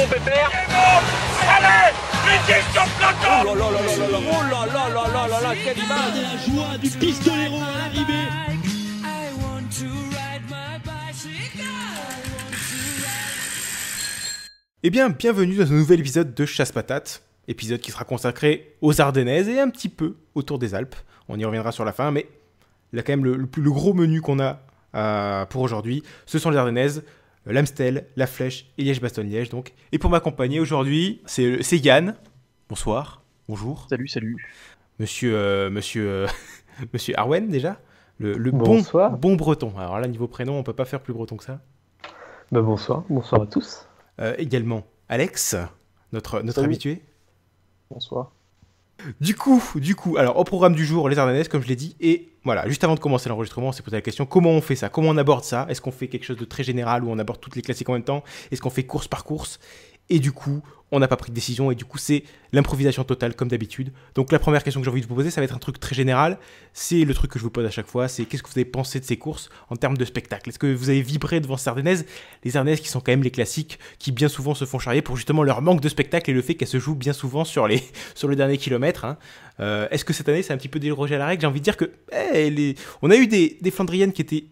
bon, Pépère? Allez, vite sur le peloton! Oh là là là là là, oh là là là là là là, quelle image! La joie du pistolero à l'arrivée. Eh bien, bienvenue dans un nouvel épisode de Chasse Patate, épisode qui sera consacré aux Ardennaises et un petit peu autour des Alpes. On y reviendra sur la fin, mais là quand même le gros menu qu'on a pour aujourd'hui, ce sont les Ardennaises, l'Amstel, la Flèche et Liège-Bastogne-Liège. Donc. Et pour m'accompagner aujourd'hui, c'est Yann. Bonsoir, bonjour. Salut. Monsieur Arwen déjà, le bon breton. Alors là, niveau prénom, on peut pas faire plus breton que ça. Bonsoir à tous. Également Alex, notre habitué. Bonsoir. Du coup, alors au programme du jour, les Ardennaises, comme je l'ai dit, et voilà, juste avant de commencer l'enregistrement, on s'est posé la question, comment on fait ça? Comment on aborde ça? Est-ce qu'on fait quelque chose de très général où on aborde toutes les classiques en même temps? Est-ce qu'on fait course par course? Et du coup, on n'a pas pris de décision, et du coup, c'est l'improvisation totale, comme d'habitude. Donc la première question que j'ai envie de vous poser, ça va être un truc très général. C'est le truc que je vous pose à chaque fois, c'est qu'est-ce que vous avez pensé de ces courses en termes de spectacle? Est-ce que vous avez vibré devant ces Ardennaises? Les Ardennaises qui sont quand même les classiques, qui bien souvent se font charrier pour justement leur manque de spectacle et le fait qu'elles se jouent bien souvent sur le dernier kilomètre. Hein. Est-ce que cette année, c'est un petit peu dérogé à la règle? J'ai envie de dire que on a eu des Flandriennes qui étaient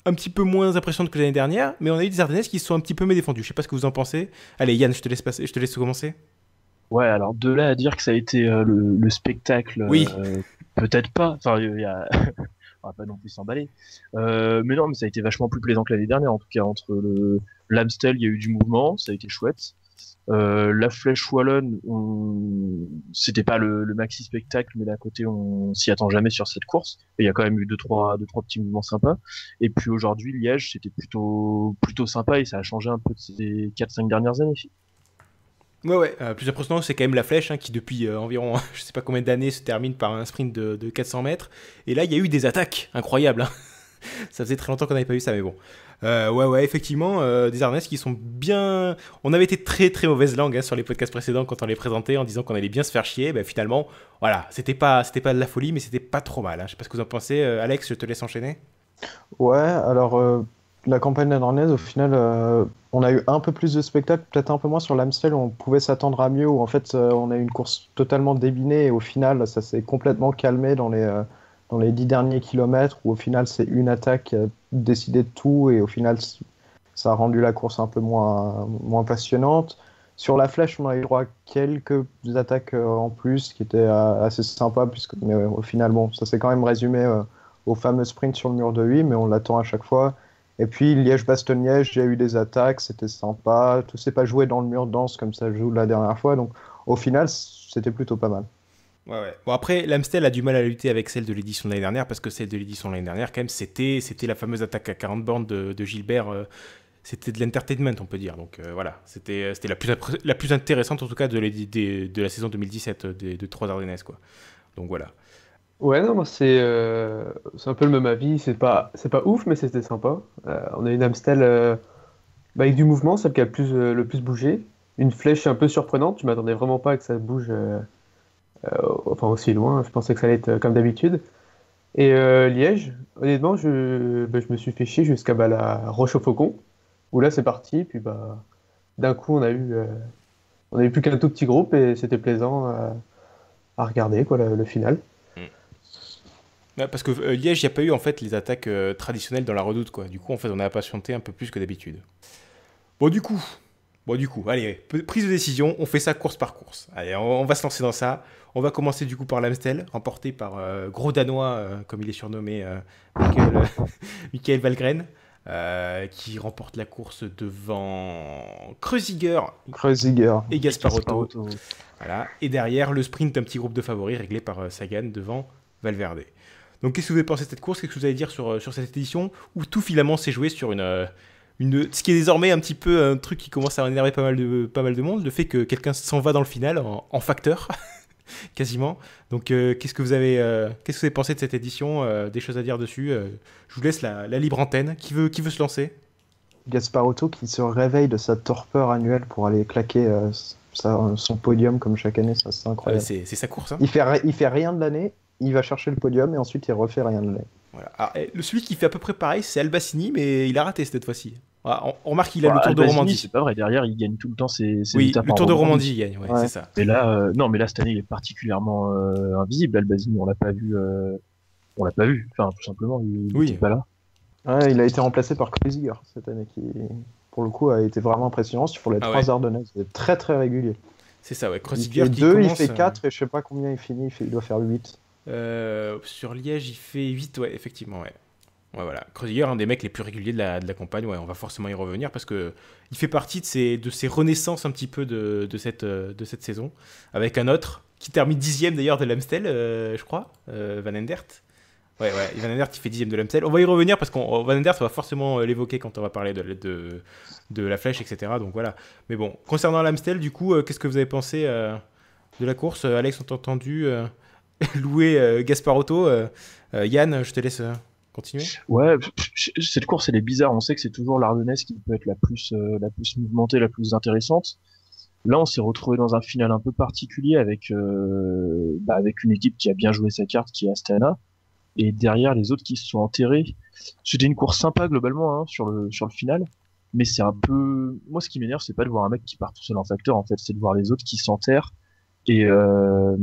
un petit peu moins impressionnantes que l'année dernière, mais on a eu des Ardennaises qui se sont un petit peu mieux défendues. Je sais pas ce que vous en pensez. Allez, Yann, je te laisse commencer. Ouais, alors de là à dire que ça a été le spectacle, oui. Peut-être pas. Enfin, on va pas non plus s'emballer. Mais non, mais ça a été vachement plus plaisant que l'année dernière. En tout cas, entre l'Amstel, il y a eu du mouvement, ça a été chouette. La Flèche wallonne, c'était pas le maxi spectacle, mais d'un côté on s'y attend jamais sur cette course. Et il y a quand même eu deux trois petits mouvements sympas. Et puis aujourd'hui Liège, c'était plutôt sympa et ça a changé un peu de ces 4-5 dernières années. Ouais. Plus impressionnant, c'est quand même la Flèche qui depuis environ je sais pas combien d'années se termine par un sprint de 400 mètres. Et là il y a eu des attaques incroyables. Hein. Ça faisait très longtemps qu'on n'avait pas vu ça, mais bon. Ouais, effectivement, des Ardennaises qui sont bien... On avait été très très mauvaise langue sur les podcasts précédents quand on les présentait en disant qu'on allait bien se faire chier. Finalement, voilà, c'était pas de la folie, mais c'était pas trop mal. Hein. Je sais pas ce que vous en pensez. Alex, je te laisse enchaîner. Ouais, alors la campagne ardennaise, au final, on a eu un peu plus de spectacles, peut-être un peu moins sur l'Amstel, où on pouvait s'attendre à mieux, où en fait on a eu une course totalement débinée et au final ça s'est complètement calmé dans les 10 derniers kilomètres, où au final c'est une attaque qui a décidé de tout et au final ça a rendu la course un peu moins passionnante. Sur la Flèche, on a eu droit à quelques attaques en plus qui étaient assez sympas, mais au final, bon, ça s'est quand même résumé au fameux sprint sur le mur de 8, mais on l'attend à chaque fois. Et puis Liège-Bastogne-Liège, j'ai eu des attaques, c'était sympa, tout s'est pas joué dans le mur dense comme ça joue la dernière fois, donc au final c'était plutôt pas mal. Ouais. Bon, après, l'Amstel a du mal à lutter avec celle de l'édition de l'année dernière, parce que celle de l'édition de l'année dernière, quand même, c'était la fameuse attaque à 40 bornes de Gilbert. C'était de l'entertainment, on peut dire. Donc voilà, c'était la plus intéressante, en tout cas, de la saison 2017 de 3 Ardennaises, quoi. Donc voilà. Ouais, non, moi c'est un peu le même avis. C'est pas ouf, mais c'était sympa. On a une Amstel avec du mouvement, celle qui a le plus bougé. Une Flèche un peu surprenante. Je m'attendais vraiment pas que ça bouge enfin aussi loin. Je pensais que ça allait être comme d'habitude. Et Liège, honnêtement, je me suis fait chier jusqu'à la Roche au Faucon, où là c'est parti. Puis d'un coup on a eu plus qu'un tout petit groupe et c'était plaisant à regarder quoi le final. Ouais, parce que Liège, il n'y a pas eu en fait les attaques traditionnelles dans la redoute, quoi. Du coup, en fait, on a patienté un peu plus que d'habitude. Bon, du coup, allez, prise de décision, on fait ça course par course. Allez, on va se lancer dans ça. On va commencer du coup par l'Amstel, remporté par Gros Danois, comme il est surnommé, Michael Valgren, qui remporte la course devant Kreuziger et Gasparotto. Voilà. Et derrière, le sprint d'un petit groupe de favoris réglé par Sagan devant Valverde. Donc qu'est-ce que vous avez pensé de cette course? Qu'est-ce que vous allez dire sur cette édition où tout finalement s'est joué sur ce qui est désormais un petit peu un truc qui commence à énerver pas mal de monde, le fait que quelqu'un s'en va dans le final en facteur quasiment. Donc qu'est-ce que vous avez pensé de cette édition? Des choses à dire dessus? Je vous laisse la libre antenne. Qui veut se lancer? Gasparotto qui se réveille de sa torpeur annuelle pour aller claquer son podium comme chaque année, ça c'est incroyable. C'est sa course. Hein. Il fait rien de l'année. Il va chercher le podium et ensuite il refait rien de l'année. Voilà. Alors, celui qui fait à peu près pareil, c'est Albacini, mais il a raté cette fois-ci. On remarque qu'il a le Tour de Albazini, Romandie. c'est pas vrai, derrière il gagne tout le temps ses Oui, étapes le en Tour de Romandie. Romandie, il gagne, Ouais. c'est ça. Mais là, non, mais là cette année il est particulièrement invisible. Albazini, on l'a pas vu. On l'a pas vu. Enfin, tout simplement, il Oui. était pas là. Ouais, il a été remplacé par Kreuziger cette année, qui, pour le coup, a été vraiment impressionnant sur les Ah 3 ouais. Ardennaises. Il est très très régulier. C'est ça, ouais. Il Kreuziger fait qui 2, il commence, fait 4, et je sais pas combien il finit, il doit faire 8. sur Liège, il fait 8, ouais, effectivement, ouais. Ouais, voilà. Kreuziger, un des mecs les plus réguliers de la campagne, ouais, on va forcément y revenir parce que il fait partie de ces renaissances un petit peu de cette saison, avec un autre qui termine 10ème d'ailleurs de l'Amstel, je crois, Van Endert. Ouais, Van Endert qui fait 10ème de l'Amstel. On va y revenir parce qu'on Van Endert, on va forcément l'évoquer quand on va parler de la flèche, etc. Donc voilà. Mais bon, concernant l'Amstel, du coup, qu'est-ce que vous avez pensé de la course? Alex, on t'a entendu louer Gasparotto. Yann, je te laisse continuer. Ouais, cette course elle est bizarre. On sait que c'est toujours l'Ardennaise qui peut être la plus mouvementée, la plus intéressante. Là, on s'est retrouvé dans un final un peu particulier avec une équipe qui a bien joué sa carte, qui est Astana, et derrière les autres qui se sont enterrés. C'était une course sympa globalement hein, sur le final, mais c'est un peu, moi ce qui m'énerve, c'est pas de voir un mec qui part tout seul en facteur, en fait, c'est de voir les autres qui s'enterrent et que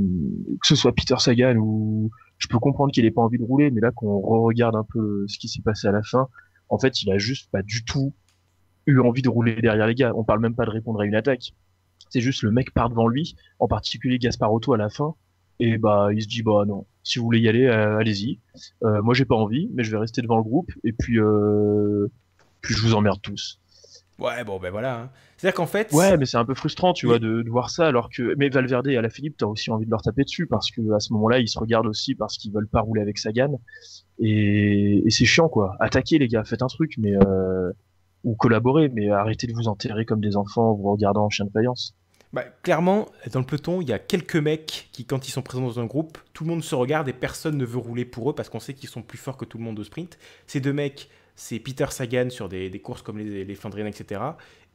ce soit Peter Sagan ou je peux comprendre qu'il ait pas envie de rouler, mais là qu'on regarde un peu ce qui s'est passé à la fin, en fait, il a juste pas du tout eu envie de rouler derrière les gars. On parle même pas de répondre à une attaque. C'est juste le mec part devant lui, en particulier Gasparotto à la fin, et bah il se dit bah non, si vous voulez y aller, allez-y. Moi j'ai pas envie, mais je vais rester devant le groupe et puis je vous emmerde tous. Ouais, bon, ben voilà. Hein. C'est-à-dire qu'en fait. Ouais, mais c'est un peu frustrant, tu Oui. vois, de voir ça, alors que mais Valverde et Alaphilippe, t'as aussi envie de leur taper dessus parce que à ce moment-là, ils se regardent aussi parce qu'ils veulent pas rouler avec Sagan et c'est chiant quoi. Attaquez les gars, faites un truc, mais ou collaborez, mais arrêtez de vous enterrer comme des enfants en vous regardant en chien de faïence. Bah, clairement, dans le peloton, il y a quelques mecs qui, quand ils sont présents dans un groupe, tout le monde se regarde et personne ne veut rouler pour eux parce qu'on sait qu'ils sont plus forts que tout le monde au sprint. Ces deux mecs, c'est Peter Sagan sur des courses comme les Flandriennes, etc.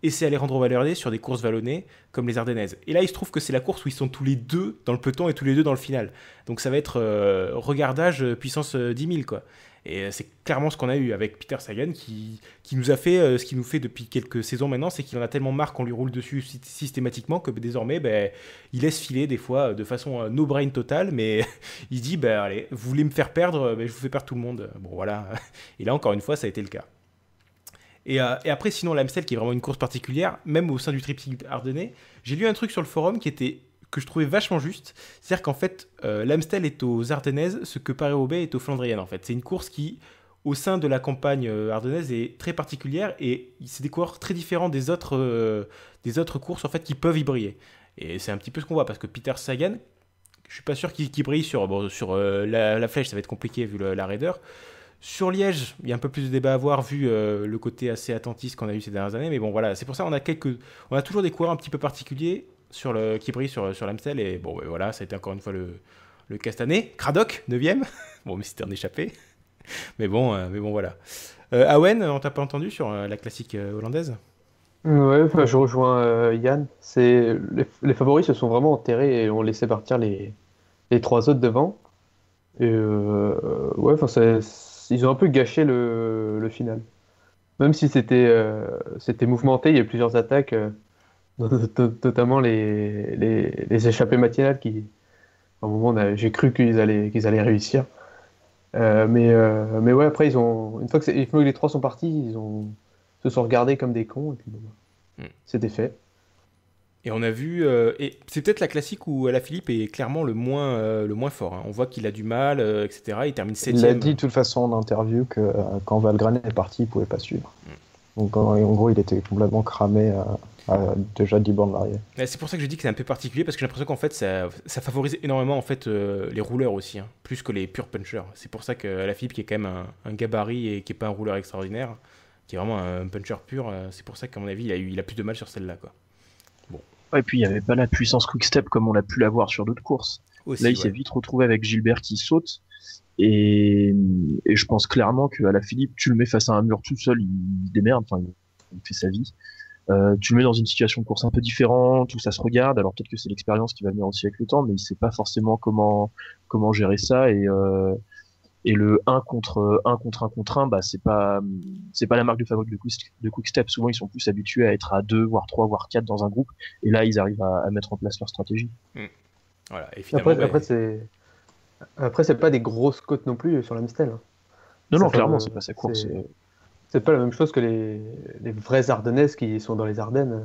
Et c'est Alejandro Valverde sur des courses vallonnées comme les Ardennaises. Et là, il se trouve que c'est la course où ils sont tous les deux dans le peloton et tous les deux dans le final. Donc ça va être regardage puissance 10 000, quoi. Et c'est clairement ce qu'on a eu avec Peter Sagan qui nous a fait ce qu'il nous fait depuis quelques saisons maintenant, c'est qu'il en a tellement marre qu'on lui roule dessus systématiquement que désormais, il laisse filer des fois de façon no-brain totale, mais il dit, allez, vous voulez me faire perdre, je vous fais perdre tout le monde. Bon, voilà. Et là, encore une fois, ça a été le cas. Et après, sinon, l'Amstel, qui est vraiment une course particulière, même au sein du triptyque ardennais, j'ai lu un truc sur le forum que je trouvais vachement juste. C'est-à-dire qu'en fait, l'Amstel est aux Ardennaises ce que Paris-Roubaix est aux Flandriennes, en fait. C'est une course qui, au sein de la campagne ardennaise, est très particulière et c'est des coureurs très différents des autres courses, en fait, qui peuvent y briller. Et c'est un petit peu ce qu'on voit, parce que Peter Sagan, je suis pas sûr qu'il brille sur la flèche, ça va être compliqué vu la raideur. Sur Liège, il y a un peu plus de débat à avoir vu le côté assez attentiste qu'on a eu ces dernières années, mais bon voilà, c'est pour ça qu'on a toujours des coureurs un petit peu particuliers qui brillent sur l'Amstel, et bon voilà, ça a été encore une fois le Castanet. Cradock, 9ème, bon mais c'était un échappé, mais bon voilà. Awen, on t'a pas entendu sur la classique hollandaise? Ouais, enfin, je rejoins Yann. Les favoris se sont vraiment enterrés et ont laissé partir les 3 autres devant. Et ouais, enfin, ils ont un peu gâché le final. Même si c'était mouvementé, il y a eu plusieurs attaques, notamment les échappées matinales qui, à un moment, j'ai cru qu'ils allaient réussir. Mais ouais, après, une fois que les 3 sont partis, se sont regardés comme des cons, et puis bon, c'était fait. Et on a vu, et c'est peut-être la classique où Alaphilippe est clairement le moins fort. Hein. On voit qu'il a du mal, etc. Il termine 7ème. Il a dit de toute façon en interview que quand Valgren est parti, il pouvait pas suivre. Donc en gros, il était complètement cramé à déjà 10 bornes d'arrivée. C'est pour ça que je dis que c'est un peu particulier, parce que j'ai l'impression qu'en fait, ça favorise énormément en fait, les rouleurs aussi, hein, plus que les purs punchers. C'est pour ça qu'Alaphilippe, qui est quand même un gabarit et qui n'est pas un rouleur extraordinaire, qui est vraiment un puncher pur, c'est pour ça qu'à mon avis, il a plus de mal sur celle-là, quoi. Et puis il n'y avait pas la puissance quick-step comme on l'a pu l'avoir sur d'autres courses. Aussi, là, il s'est vite retrouvé avec Gilbert qui saute. Et je pense clairement qu'à la Philippe, tu le mets face à un mur tout seul, il démerde, enfin, il fait sa vie. Tu le mets dans une situation de course un peu différente, où ça se regarde. Alors peut-être que c'est l'expérience qui va venir aussi avec le temps, mais il sait pas forcément comment gérer ça. Et Et le 1 contre 1 contre 1, bah, c'est pas la marque de fabrique de Quick-Step. Souvent, ils sont plus habitués à être à 2, voire 3, voire 4 dans un groupe. Et là, ils arrivent à mettre en place leur stratégie. Voilà, et finalement, Après, c'est pas des grosses côtes non plus sur l'Amstel. Non, Ça, clairement, c'est pas sa course. C'est pas la même chose que les vraies Ardennaises qui sont dans les Ardennes,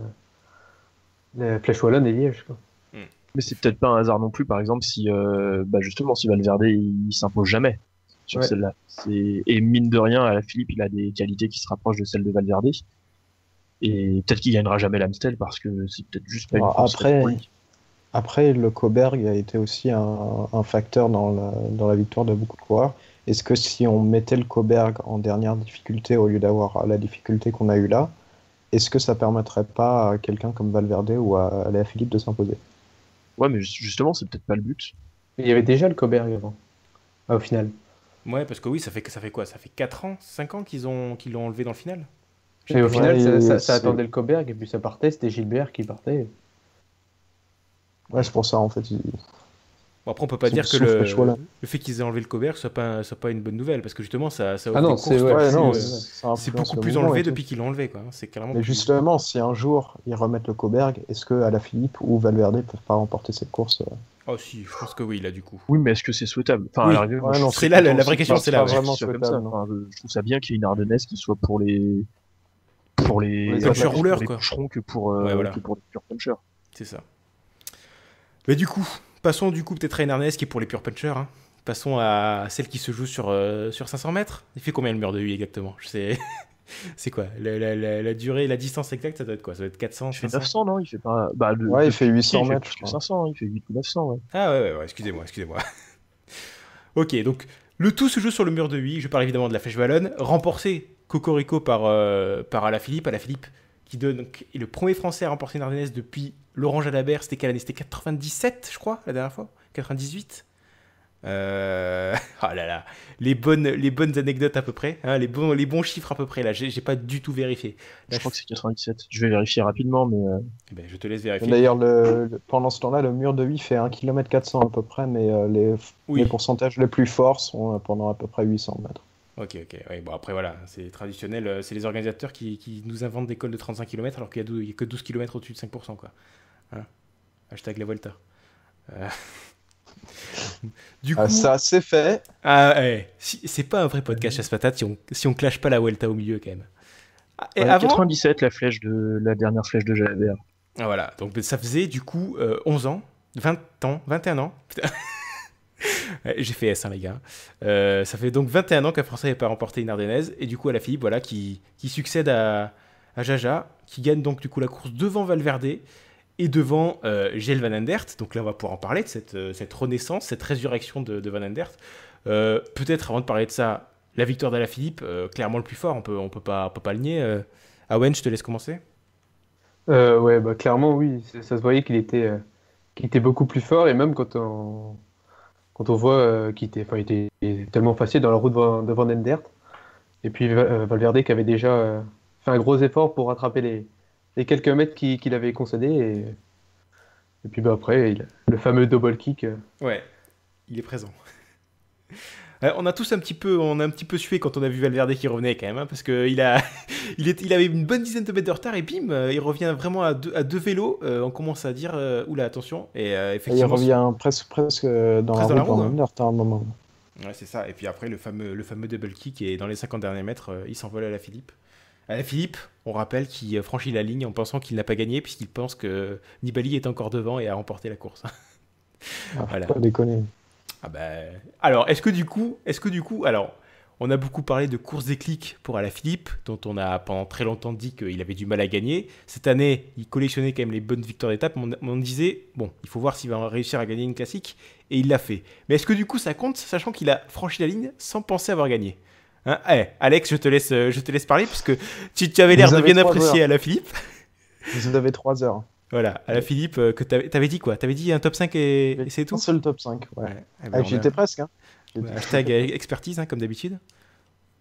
les Flèche Wallonne et Liège, quoi. Mais c'est peut-être pas un hasard non plus, par exemple, si justement si Valverde il s'impose jamais sur celle-là. Et mine de rien, Alaphilippe il a des qualités qui se rapprochent de celles de Valverde. Et peut-être qu'il gagnera jamais l'Amstel parce que c'est peut-être juste pas une course pour lui. Après, le Coburg a été aussi un facteur dans la victoire de beaucoup de coureurs. Est-ce que si on mettait le Coburg en dernière difficulté au lieu d'avoir la difficulté qu'on a eue là, est-ce que ça permettrait pas à quelqu'un comme Valverde ou à Alaphilippe de s'imposer? Ouais, mais justement, c'est peut-être pas le but. Il y avait déjà le Coburg avant, au final. Ouais, parce que oui, ça fait quoi? Ça fait 4 ans, 5 ans qu'ils l'ont enlevé dans le final? Et au final, ça c'est- attendait le Coburg, et puis ça partait, c'était Gilbert qui partait. Ouais, c'est pour ça en fait. Bon, après, on peut pas C'est dire que sauf le choix, là. le fait qu'ils aient enlevé le Coburg soit pas une bonne nouvelle, parce que justement, ça offre Ah non, une c'est course ouais, plus, non, c'est influence beaucoup le plus mouvement enlevé et tout. depuis qu'ils l'ont enlevé, quoi. C'est carrément Mais plus- justement, si un jour ils remettent le Coburg, est-ce que Alaphilippe ou Valverde peuvent pas remporter cette course? Oh si, je pense que oui, là, du coup. Oui, mais est-ce que c'est souhaitable? Enfin, Oui. à l'arrivée, moi, Ouais, je non, serais c'est là, content la vraie aussi question, qu'il c'est là, soit ouais. vraiment comme ça. souhaitable. Enfin, je trouve ça bien qu'il y ait une Ardennaise qui soit pour les punchers rouleurs, pour les quoi. bûcherons que pour Ouais, voilà. les pure punchers. C'est ça. Mais du coup, passons du coup peut-être à une arnaise qui est pour les pure punchers. Hein. Passons à celle qui se joue sur 500 mètres. Il fait combien le mur de lui exactement? Je sais. C'est quoi la durée, la distance exacte, ça doit être quoi? Ça doit être 400, Il fait 500? 900, non? Il fait pas. Ouais, il fait 800 il fait mètres, plus je que crois. 500, il fait 8 ou 900, ouais. Ah ouais, excusez-moi. Ok, donc le tout se joue sur le mur de 8. Je parle évidemment de la Flèche Wallonne, remporté Cocorico par Alaphilippe. Alaphilippe qui est le premier Français à remporter une Ardennaise depuis Laurent Jalabert. C'était quelle année? C'était 97, je crois, la dernière fois? 98? Oh là là, les bonnes anecdotes à peu près, hein, les bons chiffres à peu près là, j'ai pas du tout vérifié. Là, Je crois que c'est 97. Je vais vérifier rapidement, mais Eh ben, je te laisse vérifier. D'ailleurs, pendant ce temps-là, le mur de 8 fait 1 km 400 à peu près, mais Oui. les pourcentages les plus forts sont pendant à peu près 800 mètres. Ok, oui, bon après voilà, c'est traditionnel, c'est les organisateurs qui nous inventent des cols de 35 km alors qu'il y a que 12 km au-dessus de 5%, quoi. Hein. Hashtag la Vuelta. Du coup, Ça, c'est fait. c'est pas un vrai podcast chasse patate si on clash pas la Vuelta au milieu quand même. Et ouais, avant, 97, la dernière flèche de Jalabert. voilà, donc ça faisait du coup 11 ans, 20 ans, 21 ans. Putain. Ouais, j'ai fait S, hein, les gars. Ça fait donc 21 ans qu'un Français n'avait pas remporté une Ardennaise. Et du coup, Alaphilippe, voilà, qui succède à Jaja, qui gagne donc du coup la course devant Valverde et devant Gilles Van Aendert. Donc là, on va pouvoir en parler de cette renaissance, cette résurrection de Van Aendert. Peut-être, avant de parler de ça, la victoire d'Alaphilippe, clairement le plus fort, on peut pas le nier. Awen, je te laisse commencer. Ouais, bah clairement, oui. Ça se voyait qu'il était beaucoup plus fort, et même quand on voit qu'il était tellement facile dans la route de Van Aendert. Et puis Valverde qui avait déjà fait un gros effort pour rattraper les quelques mètres qu'il avait concédés. Et puis bah, après, le fameux double kick. Ouais, il est présent. On a tous un petit peu sué quand on a vu Valverde qui revenait quand même, hein, parce qu'il il avait une bonne dizaine de mètres de retard et bim, il revient vraiment à deux vélos. On commence à dire oula, attention. Et Il effectivement, revient presque dans la Presque dans la route roue, Van hein. Aendert à un moment. ouais, c'est ça. Et puis après, le fameux double kick et dans les 50 derniers mètres, il s'envole à Alaphilippe. Alaphilippe, on rappelle, qui franchit la ligne en pensant qu'il n'a pas gagné puisqu'il pense que Nibali est encore devant et a remporté la course. Ah, Voilà. faut pas déconner. Ah bah... Alors, est-ce que du coup, alors, on a beaucoup parlé de course déclic pour Alaphilippe, dont on a pendant très longtemps dit qu'il avait du mal à gagner. Cette année, il collectionnait quand même les bonnes victoires d'étape. On disait, bon, il faut voir s'il va réussir à gagner une classique, et il l'a fait. Mais est-ce que du coup, ça compte, sachant qu'il a franchi la ligne sans penser avoir gagné? Hein, Alex, je te laisse parler, parce que tu avais l'air Vous de avez bien 3 apprécier heures. Alaphilippe. Vous avez 3 heures. Voilà, Alaphilippe, que t'avais dit quoi? T'avais dit un top 5 et c'est tout? Un seul top 5. Ouais. Ouais, eh ben, J'y on a- étais presque. Hein. Ouais, hashtag expertise, hein, comme d'habitude.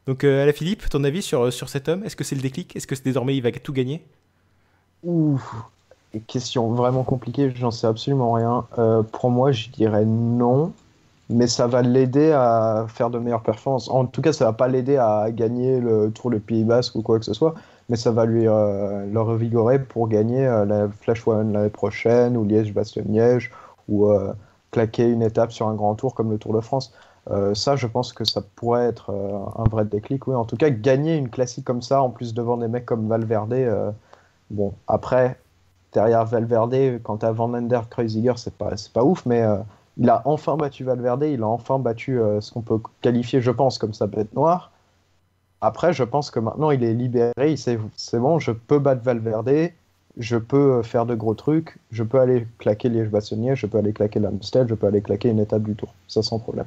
Donc, Alaphilippe, ton avis sur cet homme? Est-ce que c'est le déclic? Est-ce que désormais il va tout gagner? Ouh, question vraiment compliquée, j'en sais absolument rien. Pour moi, je dirais non. mais ça va l'aider à faire de meilleures performances. En tout cas, ça va pas l'aider à gagner le Tour de Pays Basque ou quoi que ce soit, mais ça va le revigorer pour gagner la Flash One l'année prochaine, ou Liège-Bastogne-Liège, ou claquer une étape sur un grand tour comme le Tour de France. Ça, je pense que ça pourrait être un vrai déclic. Oui. En tout cas, gagner une classique comme ça, en plus devant des mecs comme Valverde, bon, après, derrière Valverde, quand t'as Van der Kreuziger, c'est pas ouf, mais il a enfin battu Valverde, il a enfin battu ce qu'on peut qualifier, je pense, comme sa bête noire. Après, je pense que maintenant, il est libéré, il sait, c'est bon, je peux battre Valverde, je peux faire de gros trucs, je peux aller claquer Liège-Bastogne-Liège, je peux aller claquer l'Amstel, je peux aller claquer une étape du Tour, ça sans problème.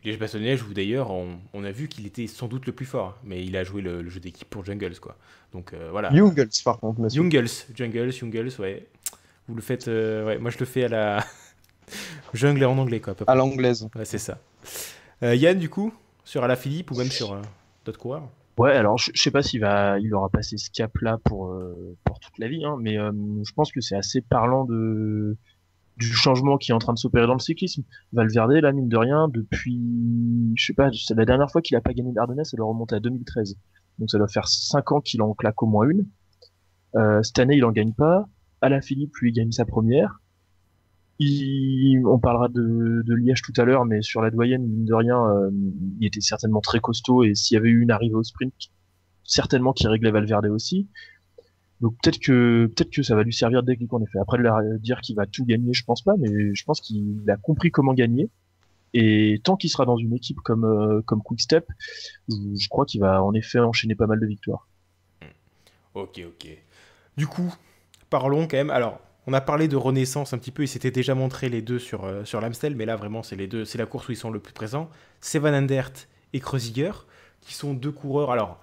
Liège-Bastogne-Liège, où d'ailleurs, on a vu qu'il était sans doute le plus fort, mais il a joué le jeu d'équipe pour Jungles, quoi. Donc voilà. Jungles, par contre, monsieur. Jungles, ouais. Vous le faites, ouais, moi je le fais à la jungle en anglais, quoi. À l'anglaise. Ouais, c'est ça. Yann, du coup, sur Alaphilippe ou même sur d'autres coureurs? Ouais, alors je sais pas il aura passé ce cap-là pour toute la vie, hein, mais je pense que c'est assez parlant du changement qui est en train de s'opérer dans le cyclisme. Valverde, là, mine de rien, depuis, je sais pas, c'est la dernière fois qu'il a pas gagné l'Ardennais, ça doit remonter à 2013. Donc ça doit faire 5 ans qu'il en claque au moins une. Cette année, il en gagne pas. Alaphilippe, lui, gagne sa première. On parlera de Liège tout à l'heure, mais sur la doyenne, mine de rien, il était certainement très costaud, et s'il y avait eu une arrivée au sprint, certainement qu'il réglait Valverde aussi. Donc peut-être que ça va lui servir de déclic, en effet. Après, de dire qu'il va tout gagner, je pense pas, mais je pense qu'il a compris comment gagner. Et tant qu'il sera dans une équipe comme Quick-Step, je crois qu'il va en effet enchaîner pas mal de victoires. Ok. Du coup, parlons quand même. Alors, on a parlé de renaissance un petit peu, ils s'étaient déjà montré les deux sur l'Amstel, mais là vraiment c'est les deux, c'est la course où ils sont le plus présents. C'est Van Aert et Kreuziger, qui sont deux coureurs, alors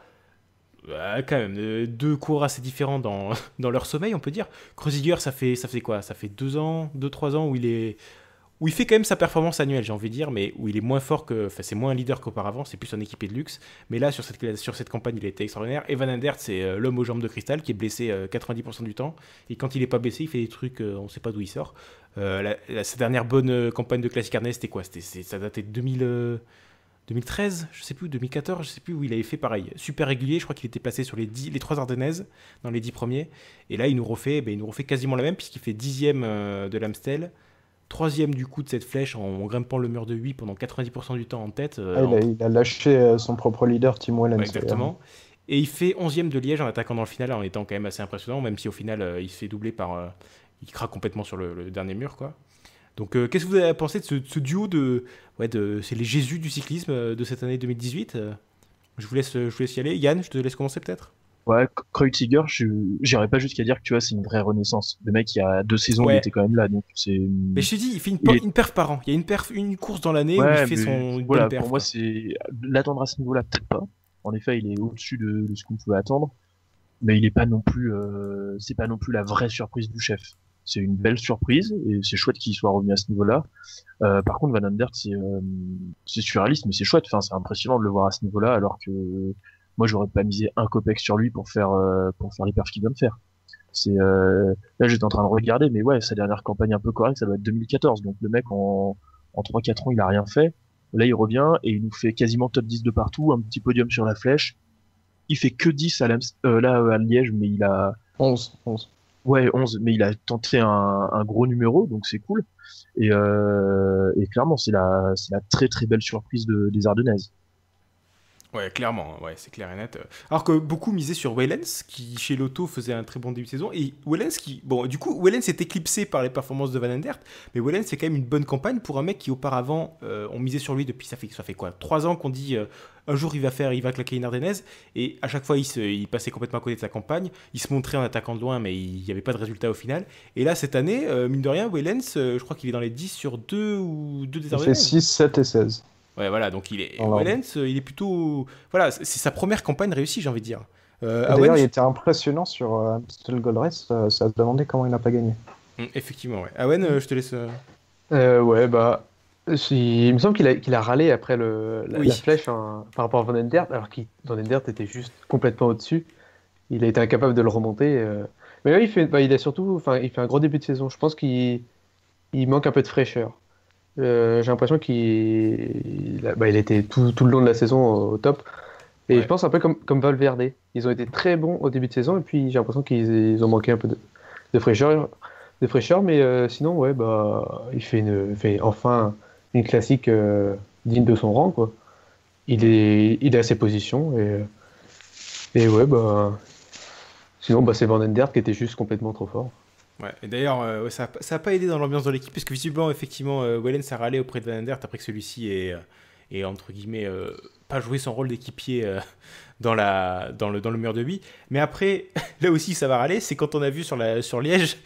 quand même, deux coureurs assez différents dans leur sommeil, on peut dire. Kreuziger, ça fait quoi? Ça fait 2-3 ans où il fait quand même sa performance annuelle, j'ai envie de dire, mais où il est moins fort enfin c'est moins un leader qu'auparavant, c'est plus un équipé de luxe. Mais là, sur cette campagne, il a été extraordinaire. Et Van Aert, c'est l'homme aux jambes de cristal qui est blessé 90% du temps. Et quand il est pas blessé, il fait des trucs, on sait pas d'où il sort. Sa dernière bonne campagne de Classic Ardennes, c'était quoi? Ça datait de 2013, je sais plus, 2014, je sais plus, où il avait fait pareil. Super régulier, je crois qu'il était placé sur les 3 Ardennaises, dans les 10 premiers. Et là, il nous refait quasiment la même, puisqu'il fait 10e de l'Amstel. 3e du coup de cette flèche en grimpant le mur de 8 pendant 90% du temps en tête. Il a lâché son propre leader, Tim Wellens. Ouais, exactement. Et il fait 11e de Liège en attaquant dans le final, en étant quand même assez impressionnant, même si au final il se fait doubler par... il craque complètement sur le dernier mur, quoi. Donc qu'est-ce que vous avez pensé de ce duo c'est les Jésus du cyclisme de cette année 2018 je vous laisse y aller. Yann, je te laisse commencer peut-être. Ouais, Kreuziger, j'irais pas jusqu'à dire que tu vois, c'est une vraie renaissance. Le mec, il y a 2 saisons, il était quand même là, donc c'est. Mais je te dis, il fait une perf par an. Il y a une course dans l'année où il fait son voilà, bonne perf. Pour moi, c'est l'attendre à ce niveau-là, peut-être pas. En effet, il est au-dessus de ce qu'on pouvait attendre, mais il est pas non plus, c'est pas non plus la vraie surprise du chef. C'est une belle surprise et c'est chouette qu'il soit revenu à ce niveau-là. Par contre, Van Aert, c'est surréaliste, mais c'est chouette. Enfin, c'est impressionnant de le voir à ce niveau-là, alors que moi, j'aurais pas misé un copec sur lui pour faire les perfs qu'il vient de faire. Là, j'étais en train de regarder, mais ouais, sa dernière campagne un peu correcte, ça doit être 2014. Donc le mec, en 3-4 ans, il a rien fait. Là, il revient et il nous fait quasiment top 10 de partout, un petit podium sur la flèche. Il fait que 10 à Liège, mais il a 11. Ouais, 11, mais il a tenté un gros numéro, donc c'est cool. Et clairement, c'est la très très belle surprise des Ardennaises. Ouais, clairement, ouais, c'est clair et net. Alors que beaucoup misaient sur Wellens, qui chez Lotto faisait un très bon début de saison, et Wellens Wellens est éclipsé par les performances de Van Aert, mais Wellens c'est quand même une bonne campagne pour un mec qui auparavant, on misait sur lui depuis, ça fait quoi, 3 ans qu'on dit, un jour il va claquer une Ardennaise, et à chaque fois il passait complètement à côté de sa campagne, il se montrait en attaquant de loin, mais il n'y avait pas de résultat au final, et là cette année, mine de rien, Wellens, je crois qu'il est dans les 10 sur 2 ou 2 des Ardennaises. Il fait 6, 7 et 16. Ouais, voilà, donc Wellens, il est plutôt... Voilà, c'est sa première campagne réussie, j'ai envie de dire. D'ailleurs, il était impressionnant sur Amstel Gold Race, ça se demandait comment il n'a pas gagné. Effectivement, ouais. Awen, je te laisse... Ouais, bah... Il me semble qu'il a râlé après la flèche par rapport à Van Aert, alors que Van Aert était juste complètement au-dessus. Il a été incapable de le remonter. Mais oui, il fait un gros début de saison. Je pense qu'il manque un peu de fraîcheur. J'ai l'impression il était tout le long de la saison au top. Et Ouais. je pense un peu comme Valverde. Ils ont été très bons au début de saison et puis j'ai l'impression qu'ils ont manqué un peu de fraîcheur, mais sinon, ouais, bah, il fait enfin une classique digne de son rang, quoi. Il est à ses positions et ouais, bah, sinon, bah, c'est Van den Dert qui était juste complètement trop fort. Ouais, et d'ailleurs, ouais, ça a pas aidé dans l'ambiance de l'équipe, puisque visiblement, effectivement, Wellens a râlé auprès de Van Aert après que celui-ci ait, entre guillemets, pas joué son rôle d'équipier dans le mur de vie. Mais après, là aussi, ça va râler, c'est quand on a vu sur Liège,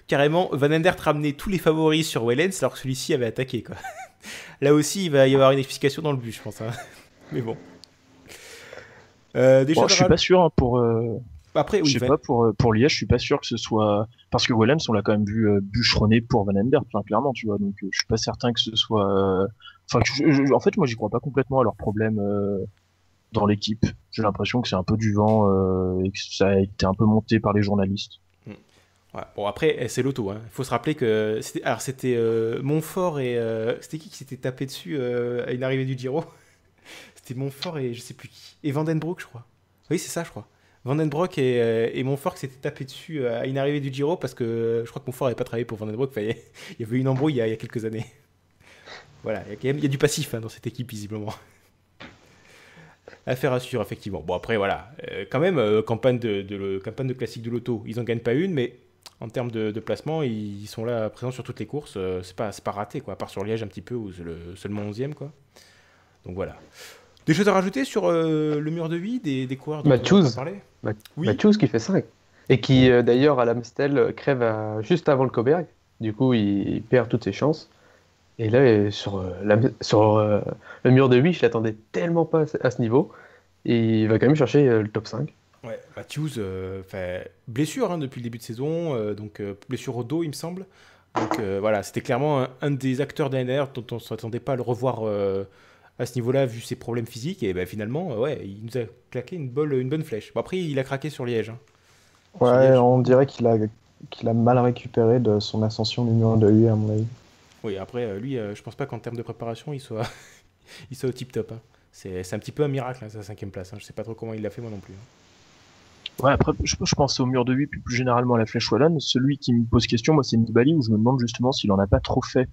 carrément, Van Aert ramener tous les favoris sur Wellens, alors que celui-ci avait attaqué, quoi. Là aussi, il va y avoir une explication dans le but, je pense, hein. Mais bon. Des Bon, choses je à suis pas sûr hein, pour. Après, oui, Je sais pas pour Liège, je suis pas sûr que ce soit parce que Willems, on l'a quand même vu bûcheronner pour Van den Berg, enfin, clairement, tu vois. Donc, je suis pas certain que ce soit. Enfin, en fait, moi, j'y crois pas complètement à leurs problèmes dans l'équipe. J'ai l'impression que c'est un peu du vent et que ça a été un peu monté par les journalistes. Ouais. Bon, après, c'est l'auto. Il faut se rappeler que c'était Montfort et. C'était qui s'était tapé dessus à une arrivée du Giro? C'était Montfort et je sais plus qui. Et Vandenbroek, je crois. Oui, c'est ça, je crois. Vandenbroek et Montfort qui s'étaient tapés dessus à une arrivée du Giro parce que je crois que Montfort n'avait pas travaillé pour Vandenbroek. Enfin, il y avait une embrouille il y a quelques années. Voilà, il y a du passif dans cette équipe, visiblement. Affaire à suivre, effectivement. Bon, après, voilà. Quand même, campagne de classique de l'auto. Ils n'en gagnent pas une, mais en termes de placement, ils sont là présents sur toutes les courses. C'est pas raté, quoi. À part sur Liège un petit peu, où c'est seulement 11e, quoi. Donc voilà. Des choses à rajouter sur le mur de vie, des coureurs dont on Matthews. n'a pas parlé? Oui. Matthews qui fait 5. Et qui, d'ailleurs, à l'Amstel, crève juste avant le Coberg. Du coup, il perd toutes ses chances. Et là, sur le mur de 8, je l'attendais tellement pas à ce niveau. Et il va quand même chercher le top 5. Ouais, Matthews, blessure depuis le début de saison, donc blessure au dos, il me semble. Donc voilà, c'était clairement un des acteurs d'ANR dont on ne s'attendait pas à le revoir à ce niveau-là, vu ses problèmes physiques. Et finalement, ouais, il nous a claqué une bonne flèche. Bon, après, il a craqué sur Liège. Sur Ouais, Liège. on dirait qu'il a mal récupéré de son ascension du mur de lui, à mon avis. Oui, après, lui, je pense pas qu'en termes de préparation, il soit, il soit au tip-top. C'est un petit peu un miracle, sa 5e place. Je sais pas trop comment il l'a fait, moi non plus. Ouais, après, je pense au mur de 8, puis plus généralement à la Flèche Wallonne. Celui qui me pose question, moi, c'est Nibali, où je me demande justement s'il en a pas trop fait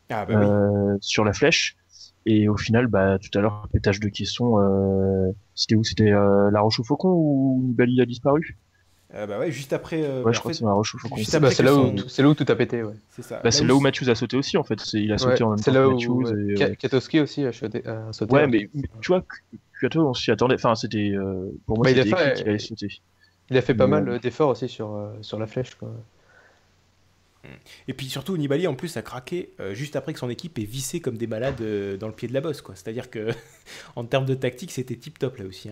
Ah, bah oui. sur la Flèche. Et au final, bah, tout à l'heure, pétage de caisson, c'était où? C'était La Roche-au-Faucon où Nibali a disparu? Bah ouais, juste après. Ouais, je crois que c'est La Roche-au-Faucon. juste C'est après c'est que là, son- c'est là où tout a pété. Ouais. C'est ça. Bah, c'est là où Matthews a sauté aussi, en fait. Il a sauté Ouais, en même c'est temps là que où Matthews. Et, Katowski aussi a sauté. ouais, mais tu vois, Kyoto, on s'y attendait. Enfin, c'était. Pour moi, Bah, il a c'était écrit fait- qu'il allait sauter. Il a fait pas Mais, mal d'efforts aussi sur la flèche, quoi. Et puis surtout, Nibali en plus a craqué juste après que son équipe ait vissé comme des malades dans le pied de la bosse, quoi. C'est-à-dire que en termes de tactique, c'était tip top là aussi.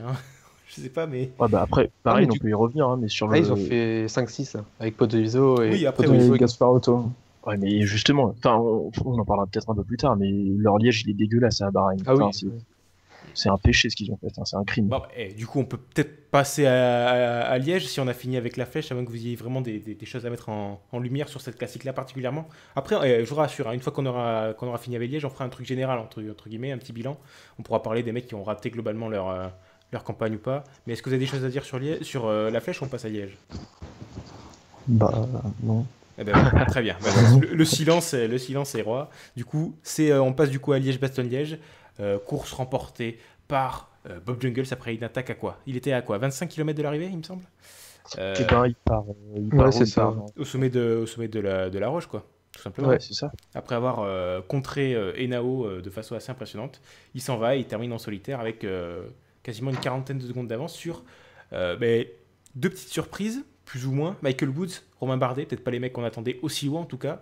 Je sais pas, mais. Ouais, bah après, pareil, mais on peut y revenir, hein, mais sur Là, le. ils ont fait 5-6 là, avec Pozzoviso et Oui, après, Et Gasparotto. Ouais, mais justement, enfin, on en parlera peut-être un peu plus tard, mais leur Liège, il est dégueulasse à Bahreïn. Ah oui. Enfin, c'est un péché ce qu'ils ont fait, hein, c'est un crime. Bon, du coup, on peut peut-être passer à Liège si on a fini avec la flèche, avant que vous ayez vraiment des choses à mettre en lumière sur cette classique-là particulièrement. Après, je vous rassure, une fois qu'on aura fini avec Liège, on fera un truc général, entre guillemets, un petit bilan. On pourra parler des mecs qui ont raté globalement leur campagne ou pas. Mais est-ce que vous avez des choses à dire sur la flèche ou on passe à Liège? Bah, non. Eh ben, très bien. Le silence est roi. Du coup, on passe du coup à Liège-Bastogne-Liège. Course remportée par Bob Jungels après une attaque à quoi? Il était à quoi? 25 km de l'arrivée, il me semble. Et ben, il part Ouais, où, c'est il ça. part, Au sommet de la roche, quoi. Tout simplement. Ouais, c'est ça. Après avoir contré Henao de façon assez impressionnante, il s'en va et il termine en solitaire avec quasiment une quarantaine de secondes d'avance sur deux petites surprises, plus ou moins. Michael Woods, Romain Bardet, peut-être pas les mecs qu'on attendait aussi haut en tout cas.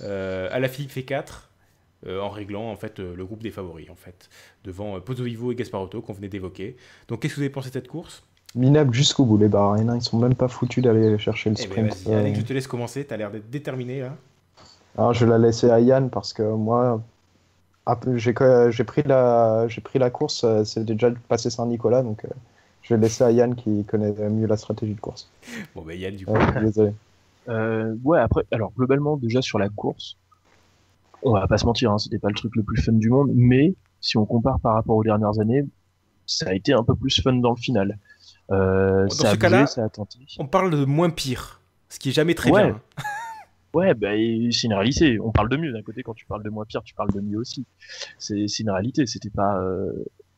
Alaphilippe fait 4 en réglant en fait le groupe des favoris en fait, devant Pozzovivo et Gasparotto qu'on venait d'évoquer. Donc qu'est-ce que vous avez pensé de cette course? Minable jusqu'au bout, les Bahreïns. Ils sont même pas foutus d'aller chercher le Eh ben, sprint. vas-y, Alex, je te laisse commencer, t'as l'air d'être déterminé là. Alors, je vais la laisser à Yann parce que moi, j'ai pris la course, c'est déjà passé Saint-Nicolas, donc je vais laisser à Yann qui connaît mieux la stratégie de course. Bon ben Yann du coup. Désolé. Ouais, après, alors globalement, déjà sur la course, On va pas se mentir, hein, c'était pas le truc le plus fun du monde, mais si on compare par rapport aux dernières années, ça a été un peu plus fun dans le final. Dans Ça a ce bougé, cas-là, ça a tenté. on parle de moins pire, ce qui est jamais très Ouais. bien. Ouais, bah, et c'est une réalité. On parle de mieux. D'un côté, quand tu parles de moins pire, tu parles de mieux aussi. C'est une réalité. C'était pas,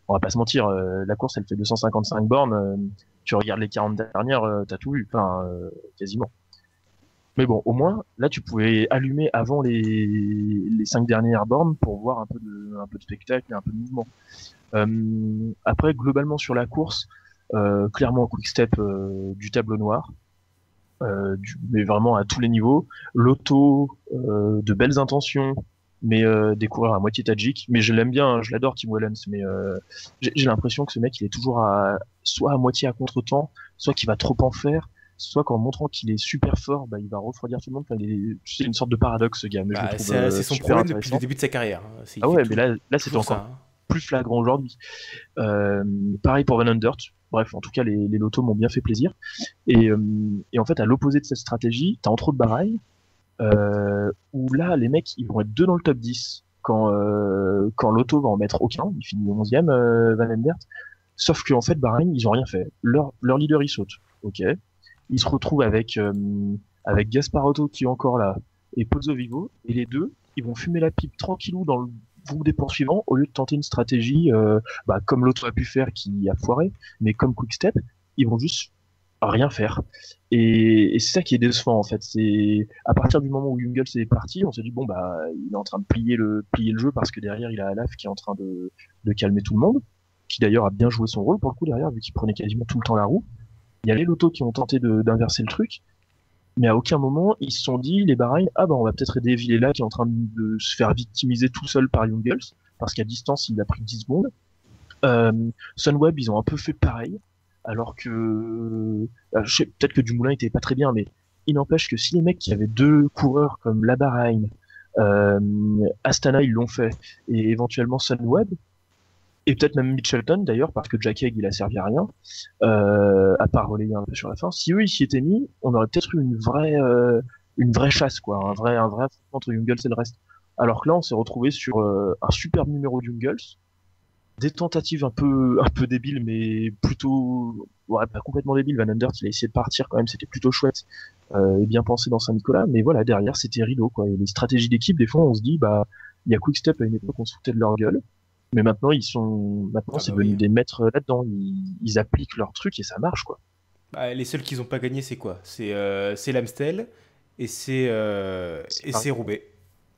on va pas se mentir. La course, elle fait 255 bornes. Tu regardes les 40 dernières, t'as tout vu. Enfin, quasiment. Mais bon, au moins, là, tu pouvais allumer avant les 5 dernières bornes pour voir un peu de spectacle et un peu de mouvement. Après, globalement, sur la course, clairement, quick step du tableau noir. Mais vraiment à tous les niveaux. L'auto, de belles intentions, mais des coureurs à moitié tadjik. Mais je l'aime bien, hein, je l'adore Tim Wellens, mais j'ai l'impression que ce mec il est toujours soit à moitié à contre-temps, soit qu'il va trop en faire, soit qu'en montrant qu'il est super fort, bah, il va refroidir tout le monde. Enfin, c'est une sorte de paradoxe ce gars, mais je le trouve C'est son super problème depuis intéressant. le début de sa carrière. Hein. Ah ouais, mais là c'était toujours encore ça. Hein. plus flagrant aujourd'hui. Pareil pour Van Aert. Bref, en tout cas, les lotos m'ont bien fait plaisir. Et en fait, à l'opposé de cette stratégie, t'as entre autres Bahreïn, où là, les mecs, ils vont être deux dans le top 10 quand l'auto va en mettre aucun. Il finit 11e, Van Aert. Sauf qu'en fait, Bahreïn, ils ont rien fait. Leur leader, il saute. Ok. Ils se retrouvent avec Gasparotto qui est encore là et Pozzo Vivo. Et les deux, ils vont fumer la pipe tranquillou dans le groupe des poursuivants au lieu de tenter une stratégie comme l'autre a pu faire qui a foiré, mais comme Quick-Step, ils vont juste rien faire. Et c'est ça qui est décevant en fait. C'est à partir du moment où Jungels est parti, on s'est dit bon bah il est en train de plier le jeu parce que derrière il a Alaf qui est en train de calmer tout le monde, qui d'ailleurs a bien joué son rôle pour le coup derrière vu qu'il prenait quasiment tout le temps la roue. Il y a les lotos qui ont tenté d'inverser le truc. Mais à aucun moment, ils se sont dit, les Bahreïn, ah bah on va peut-être aider Villela qui est en train de se faire victimiser tout seul par Jungels, parce qu'à distance, il a pris 10 secondes. Sunweb, ils ont un peu fait pareil, alors que... je sais, peut-être que Dumoulin était pas très bien, mais il n'empêche que si les mecs qui avaient deux coureurs comme la Bahreïn, Astana, ils l'ont fait, et éventuellement Sunweb, et peut-être même Mitchelton d'ailleurs, parce que Jack Haig il a servi à rien, à part relayer un peu sur la fin. Si eux ils s'y étaient mis, on aurait peut-être eu une vraie chasse, quoi, un vrai affrontement entre Jungels et le reste. Alors que là, on s'est retrouvé sur un superbe numéro de Jungels, des tentatives un peu débiles, mais plutôt, ouais, pas complètement débiles. Van Aert, il a essayé de partir quand même, c'était plutôt chouette et bien pensé dans Saint-Nicolas. Mais voilà, derrière, c'était rideau, quoi. Et les stratégies d'équipe, des fois, on se dit, bah, il y a Quick-Step à une époque, on se foutait de leur gueule. Mais maintenant, c'est devenu des maîtres là-dedans. Ils appliquent leur truc et ça marche, quoi. Bah, les seuls qu'ils n'ont pas gagné, c'est quoi ? C'est l'Amstel et c'est Roubaix.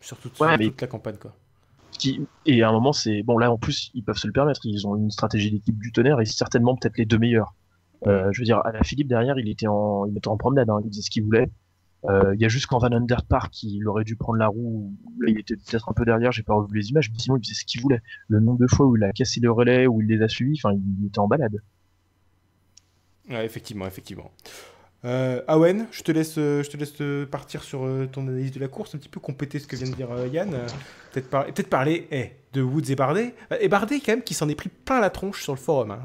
Sur toute la campagne, quoi. Et à un moment, c'est... Bon, là, en plus, ils peuvent se le permettre. Ils ont une stratégie d'équipe du tonnerre et certainement peut-être les deux meilleurs. Je veux dire, à la Philippe, derrière, il était en promenade. Hein, il faisait ce qu'il voulait. Il y a juste quand Van Aert part qu'il aurait dû prendre la roue, là il était peut-être un peu derrière, j'ai pas revu les images, mais sinon il faisait ce qu'il voulait. Le nombre de fois où il a cassé le relais, où il les a suivis, enfin il était en balade. Ouais, effectivement. Awen, je te laisse partir sur ton analyse de la course, un petit peu compléter ce que vient de dire Yann. Peut-être parler de Woods et Bardet. Et Bardet, quand même, qui s'en est pris plein la tronche sur le forum. Hein.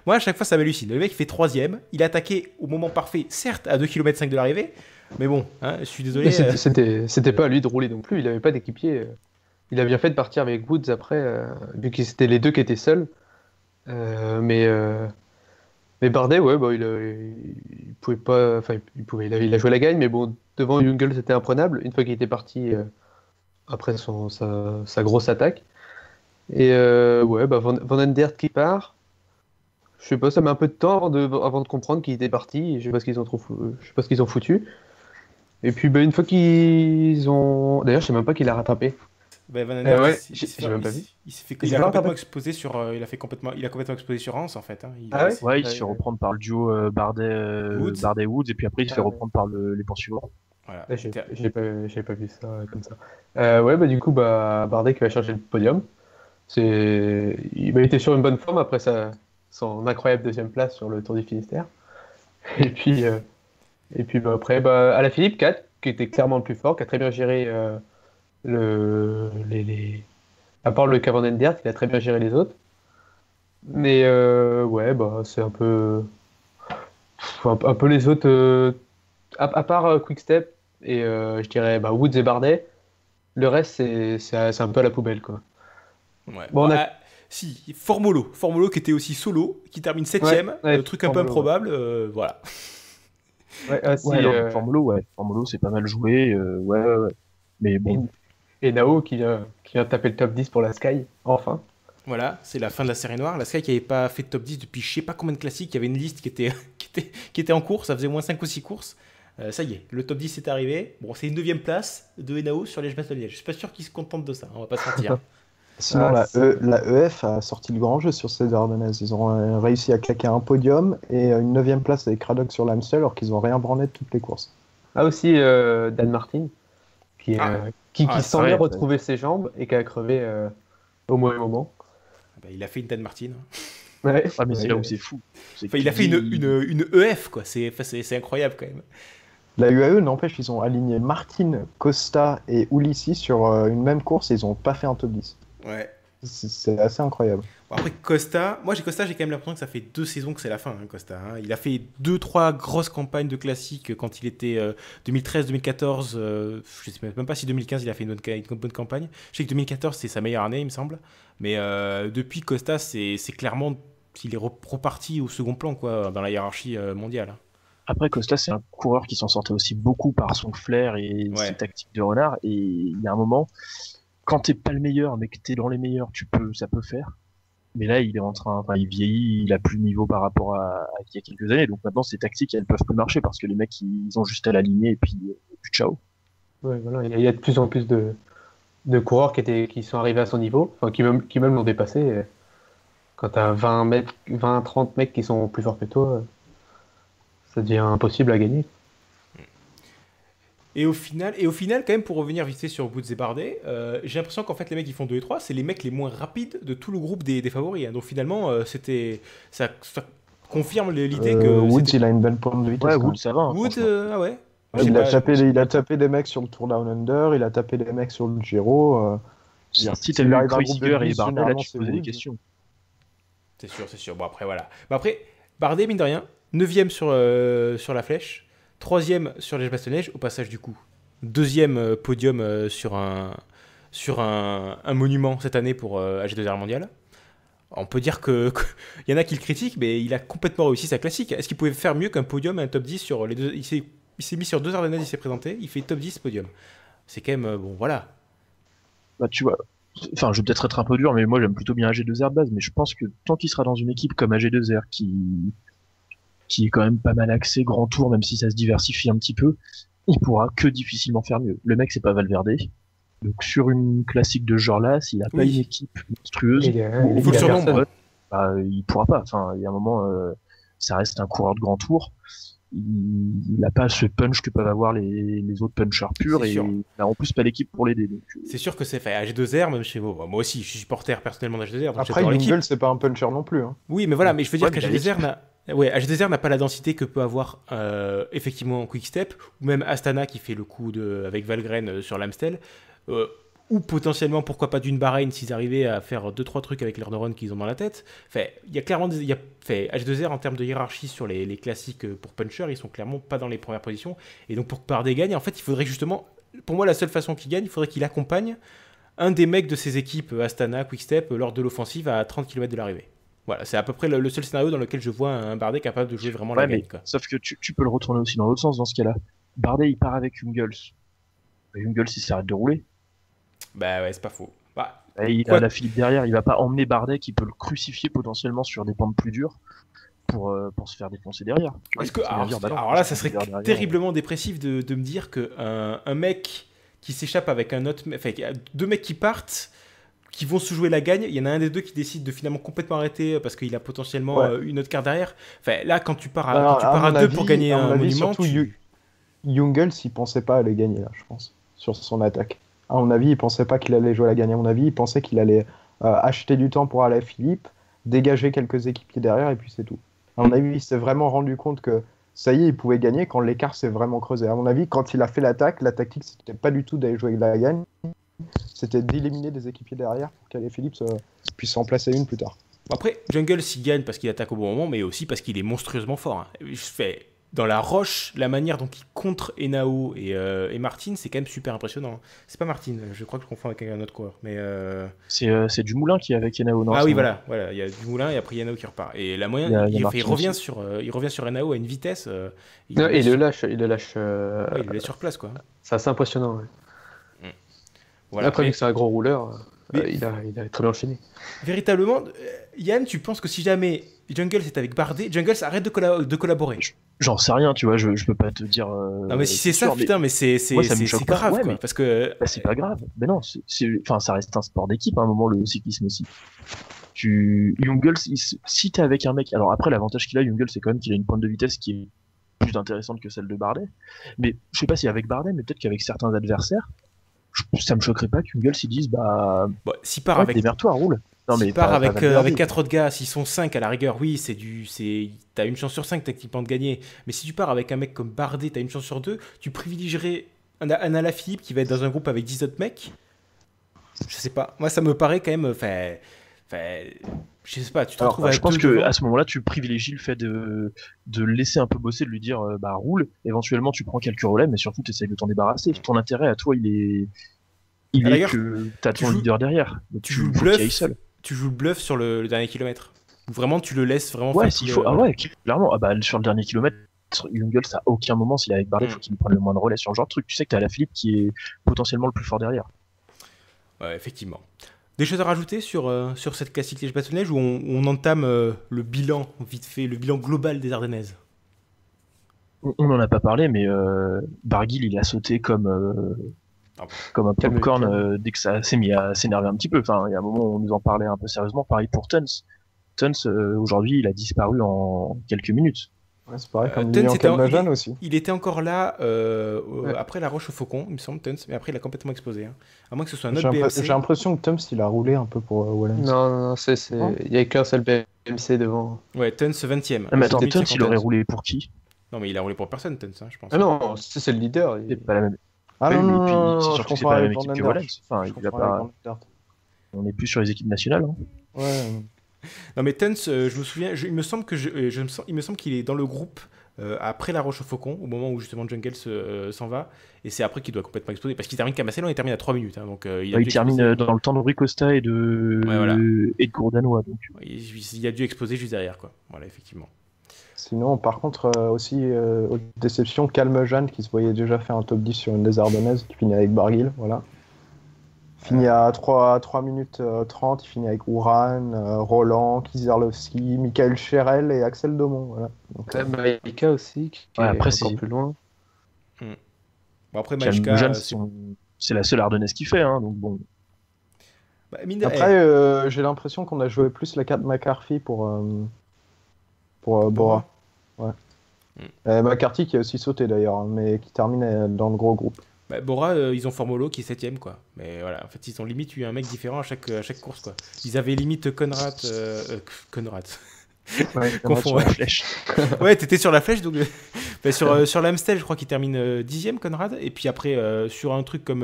Moi, à chaque fois, ça m'hallucine. Le mec, il fait 3ème. Il a attaqué au moment parfait, certes, à 2,5 km de l'arrivée. Mais bon, hein, je suis désolé. C'était pas à lui de rouler non plus. Il avait pas d'équipier. Il a bien fait de partir avec Woods après, vu que c'était les deux qui étaient seuls. Mais Bardet, ouais, bah, il pouvait pas. Enfin, il a joué la gagne, mais bon, devant Jungels, c'était imprenable. Une fois qu'il était parti après sa grosse attaque. Et ouais, bah, Van Aert qui part. Je sais pas, ça met un peu de temps avant de comprendre qu'il était parti. Je sais pas ce qu'ils ont foutu. Et puis, bah, une fois qu'ils ont. D'ailleurs, je sais même pas qu'il a rattrapé. Van Aert, ouais, j'ai même pas vu. Il a complètement explosé sur. Il a complètement explosé sur Hans en fait. Hein. Il se fait reprendre par le duo Bardet-Woods et puis après il se fait reprendre par les poursuivants. Voilà. J'ai pas vu ça comme ça. Ouais, bah du coup, Bardet qui va chercher le podium. Il était sur une bonne forme après son incroyable deuxième place sur le Tour du Finistère. Et puis après, Alaphilippe 4, qui était clairement le plus fort, qui a très bien géré à part le Van Aert, il a très bien géré les autres. Mais ouais, c'est un peu les autres, à part Quick-Step et je dirais Woods et Bardet, Le reste, c'est un peu à la poubelle, quoi. Ouais. Bon, on a- Si, Formolo qui était aussi solo, qui termine 7ème, Ouais, truc un peu Formolo, improbable, voilà. Ouais, ah, si, Ouais, alors, Formolo, c'est pas mal joué. Ouais. Mais bon, et Nao qui vient taper le top 10 pour la Sky, enfin. Voilà, c'est la fin de la série noire. La Sky qui n'avait pas fait de top 10 depuis je sais pas combien de classiques, il y avait une liste qui était, qui était en course, ça faisait au moins 5 ou 6 courses. Ça y est, le top 10 est arrivé. Bon, c'est une 9ème place de Enao sur les Liège-Bastogne-Liège. Je suis pas sûr qu'ils se contentent de ça, on va pas se mentir. Sinon, la EF a sorti le grand jeu sur ces Ardennaises. Ils ont réussi à claquer un podium et une 9ème place avec Craddock sur l'Amstel alors qu'ils ont rien branlé de toutes les courses. Ah, aussi Dan Martin, qui c'est semblait vrai, retrouver ses jambes et qui a crevé au mauvais moment. Bah, il a fait une Dan Martin. Ouais. ah, mais c'est là où c'est fou. C'est Enfin, il a fait une EF, quoi. C'est incroyable quand même. La UAE, n'empêche, ils ont aligné Martin, Costa et Ulissi sur une même course et ils n'ont pas fait un top 10. Ouais. C'est assez incroyable. Bon, après, Costa, j'ai quand même l'impression que ça fait 2 saisons que c'est la fin, hein, Costa. Hein. Il a fait 2-3 grosses campagnes de classiques quand il était 2013-2014. Je sais même pas si 2015 il a fait une bonne campagne. Je sais que 2014 c'est sa meilleure année, il me semble. Mais depuis Costa, c'est clairement. Il est reparti au second plan, quoi, dans la hiérarchie mondiale. Après, Costa, c'est un coureur qui s'en sortait aussi beaucoup par son flair et Ouais. ses tactiques de renard. Et il y a un moment, quand t'es pas le meilleur, mais que t'es dans les meilleurs, ça peut faire. Mais là, il il vieillit, il a plus de niveau par rapport à il y a quelques années. Donc maintenant, ces tactiques, elles peuvent plus marcher parce que les mecs, ils ont juste à l'aligner et puis ciao. Ouais, voilà. Il y a de plus en plus de coureurs qui sont arrivés à son niveau, enfin, qui même l'ont dépassé. Quand t'as 20-30 mecs qui sont plus forts que toi, ça devient impossible à gagner. Et au final, quand même, pour revenir vite fait sur Woods et Bardet, j'ai l'impression qu'en fait, les mecs qui font 2 et 3, c'est les mecs les moins rapides de tout le groupe des favoris. Hein. Donc finalement, ça confirme l'idée que. Woods, il a une belle pointe de vitesse. Ouais, quand Wood, ça va. Hein, Wood, franchement. ah ouais. même. Je sais Il pas, a tapé des mecs sur le Tour Down Under, il a tapé des mecs sur le Giro. Si s'il t'as vu arrive à un groupe de Kreuziger et 10, Bardet, là, généralement, tu te c'est posais des Wood. questions. C'est sûr. Bon, après, voilà. Bah, après, Bardet, mine de rien, 9ème sur la flèche, 3ème sur les Bastogne-Liège, au passage du coup. 2ème podium sur un monument cette année pour AG2R mondial. On peut dire qu'il y en a qui le critiquent, mais il a complètement réussi sa classique. Est-ce qu'il pouvait faire mieux qu'un podium et un top 10 sur les deux? Il s'est mis sur 2 Ardennaises, il s'est présenté, il fait top 10 podium. C'est quand même, bon, voilà. Bah, tu vois. Enfin, je vais peut-être être un peu dur, mais moi j'aime plutôt bien AG2R de base, mais je pense que tant qu'il sera dans une équipe comme AG2R qui est quand même pas mal axé grand tour, même si ça se diversifie un petit peu, il pourra que difficilement faire mieux. Le mec, c'est pas Valverde. Donc sur une classique de ce genre-là, s'il a pas Oui. une équipe monstrueuse, Il Il faut le surnombre. il pourra pas. Enfin, il y a un moment, ça reste un coureur de grand tour. Il a pas ce punch que peuvent avoir les autres punchers purs C'est et sûr. il a en plus pas l'équipe pour l'aider. Donc, C'est sûr que c'est fait. AG2R, même chez vous. Moi aussi, je suis supporter personnellement d'AG2R. Donc Après, j'adore l'équipe. Jungle, c'est pas un puncher non plus. Hein. Oui, mais voilà, mais je veux dire Ouais, mais qu'AG2R n'a pas la densité que peut avoir effectivement Quickstep, ou même Astana qui fait le coup avec Valgren sur l'Amstel, ou potentiellement, pourquoi pas d'une Bahreïn s'ils arrivaient à faire 2-3 trucs avec leurs neurones qu'ils ont dans la tête. Il y a clairement H2R en termes de hiérarchie sur les classiques pour puncher, ils sont clairement pas dans les premières positions. Et donc pour que Bardet gagne, en fait, il faudrait justement, pour moi, la seule façon qu'il gagne, il faudrait qu'il accompagne un des mecs de ses équipes Astana, Quickstep, lors de l'offensive à 30 km de l'arrivée. Voilà, c'est à peu près le seul scénario dans lequel je vois un Bardet capable de jouer vraiment la gagne. Quoi. sauf que tu peux le retourner aussi dans l'autre sens dans ce cas-là. Bardet, il part avec Jungels. Jungels, il s'arrête de rouler. Bah ouais, c'est pas faux. Bah, Et il Quoi a la Philippe derrière, il va pas emmener Bardet qui peut le crucifier potentiellement sur des pentes plus dures pour se faire défoncer derrière. Tu vois, est-ce que, il peut bien dire, bah non, alors là, ça je serait vais derrière. terriblement dépressif de me dire que un mec qui s'échappe avec un autre, enfin, deux mecs qui partent, qui vont se jouer la gagne, il y en a un des deux qui décide de finalement complètement arrêter parce qu'il a potentiellement une autre carte derrière. Enfin, là, quand tu pars à deux pour gagner un monument, Jungels, il pensait pas aller gagner là, je pense, sur son attaque. À mon avis, il pensait pas qu'il allait jouer la gagne. À mon avis, il pensait qu'il allait acheter du temps pour aller à Philippe, dégager quelques équipiers derrière et puis c'est tout. À mon avis, il s'est vraiment rendu compte que ça y est, il pouvait gagner quand l'écart s'est vraiment creusé. À mon avis, quand il a fait l'attaque, la tactique, c'était pas du tout d'aller jouer la gagne, c'était d'éliminer des équipiers derrière pour qu'Alain Philippe puisse en placer une plus tard. Après, Jungle s'il gagne parce qu'il attaque au bon moment, mais aussi parce qu'il est monstrueusement fort. Hein. dans la roche, la manière dont il contre Henao et Martin, c'est quand même super impressionnant. C'est pas Martin, je crois que je confonds avec un autre coureur. Mais C'est Dumoulin qui est avec Henao, non? ah c'est oui, bon. voilà, il y a Dumoulin et après Henao qui repart. Et la moyenne, Il y a Martin il revient sur Henao à une vitesse. Non, il il le lâche, ouais, il le laisse sur place, quoi. c'est assez impressionnant. Ouais. Voilà. Après, Mais vu que c'est un gros rouleur, Mais- il a très bien enchaîné. véritablement, Yann, tu penses que si jamais Jungles est avec Bardet, Jungles arrête de collaborer? J'en sais rien, tu vois, je peux pas te dire. Non, mais si c'est ça, sûr, mais- putain, mais c'est Moi, ça me choque pas. grave, Ouais, quoi. mais- Parce que Bah, c'est pas grave. Mais non, enfin, ça reste un sport d'équipe à un moment, le cyclisme aussi. Jungels, si t'es avec un mec, alors après, l'avantage qu'il a, Jungels, c'est quand même qu'il a une pointe de vitesse qui est plus intéressante que celle de Bardet. Mais je sais pas si avec Bardet, mais peut-être qu'avec certains adversaires, ça me choquerait pas que Jungels ils disent bah, bon, s'il part ouais, avec démerde-toi, roule. Non, s'il mais part pas avec, Valverde. avec 4 autres gars, s'ils sont 5 à la rigueur, oui, t'as une chance sur 5 techniquement de gagner. Mais si tu pars avec un mec comme Bardet, t'as une chance sur 2, tu privilégierais un Alaphilippe qui va être dans un groupe avec 10 autres mecs. Je sais pas. Moi, ça me paraît quand même. Je sais pas, tu te Alors, retrouves je avec pense deux que devant. à ce moment-là, tu privilégies le fait de le laisser un peu bosser, de lui dire bah roule. Éventuellement, tu prends quelques relais, mais surtout, tu essayes de t'en débarrasser. Ton intérêt à toi, À la est rigueur, que t'as tu ton joues- leader derrière. Donc, tu joues le faut qu'il aille bluff. seul. Tu joues le bluff sur le dernier kilomètre. Ou vraiment, tu le laisses vraiment Ouais, faire s'il tout faut. le- Ah ouais, clairement. Ah bah, sur le dernier kilomètre, Jungels, à aucun moment, s'il est avec Bardet, Mm. faut qu'il lui prenne le moins de relais sur le genre de truc. Tu sais que t'as Alaphilippe qui est potentiellement le plus fort derrière. Ouais, effectivement. Des choses à rajouter sur cette classique Liège-Bastogne-Liège où on entame le bilan, vite fait, le bilan global des Ardennaises? On en a pas parlé, mais Barguil, il a sauté Ah bon. comme un Calme, popcorn calme. dès que ça s'est mis à s'énerver un petit peu. Enfin, il y a un moment où on nous en parlait un peu sérieusement. Pareil pour Tuns. Tuns, aujourd'hui, il a disparu en quelques minutes. Ouais, c'est pareil, comme Tuns Lilian était Calmajan aussi. Il était encore là Ouais. après la Roche au Faucon, il me semble, Tuns, mais après il a complètement explosé. Hein. À moins que ce soit un J'ai autre l'impression BMC. j'ai l'impression que Tums il a roulé un peu pour Wallens. Non, Non. il y a qu'un seul BMC devant. Ouais, Tuns 20ème. Ah, mais attends, C'était Tuns, il 50. aurait roulé pour qui? Non, mais il a roulé pour personne, Tuns, hein, je pense. Ah non, c'est le leader. C'est pas la même. Ah Oui, non, mais non, puis, non, c'est non, surtout je que c'est confonds pas la avec même Van équipe que Dendert. Wallens. Enfin, Je il a confonds avec pas. Van Dendert. On est plus sur les équipes nationales. Hein. Ouais. Non, mais Tuns, je me souviens, il me semble que il me semble qu'il est dans le groupe après la Roche au Faucon, au moment où justement Jungels s'en va, et c'est après qu'il doit complètement exploser, parce qu'il termine Camacello, il termine à 3 minutes, hein, donc il a Il dû termine exploser. dans le temps de Rui Costa et Ouais, voilà. de Gourdanois. Donc. Il a dû exploser juste derrière, quoi. Voilà, effectivement. Sinon, par contre, aussi, autre déception, Calmejean qui se voyait déjà faire un top 10 sur une des Ardennaises, qui finit avec Barguil, voilà. Finit à 3 minutes 30, il finit avec Uran, Roland, Kizerlowski, Michael Cherel et Axel Daumont, voilà. Donc, Maïka aussi, qui Ouais, est après, encore c'est- plus loin. Bon, après, Calme Majka, Jeanne, c'est la seule Ardennaise qui fait. Hein, donc bon. Après, j'ai l'impression qu'on a joué plus la carte McCarthy pour Bora. Ouais. McCarthy qui a aussi sauté d'ailleurs, hein, mais qui termine dans le gros groupe. Bah, Bora, ils ont Formolo qui est 7ème, quoi. Mais voilà, en fait, ils ont limite eu un mec différent à chaque course, quoi. Ils avaient limite Conrad. Conrad. Ouais, Confond, ouais. Ouais, t'étais sur la flèche, donc. Bah, sur l'Amstel, je crois qu'il termine 10ème, Conrad. Et puis après, sur un truc comme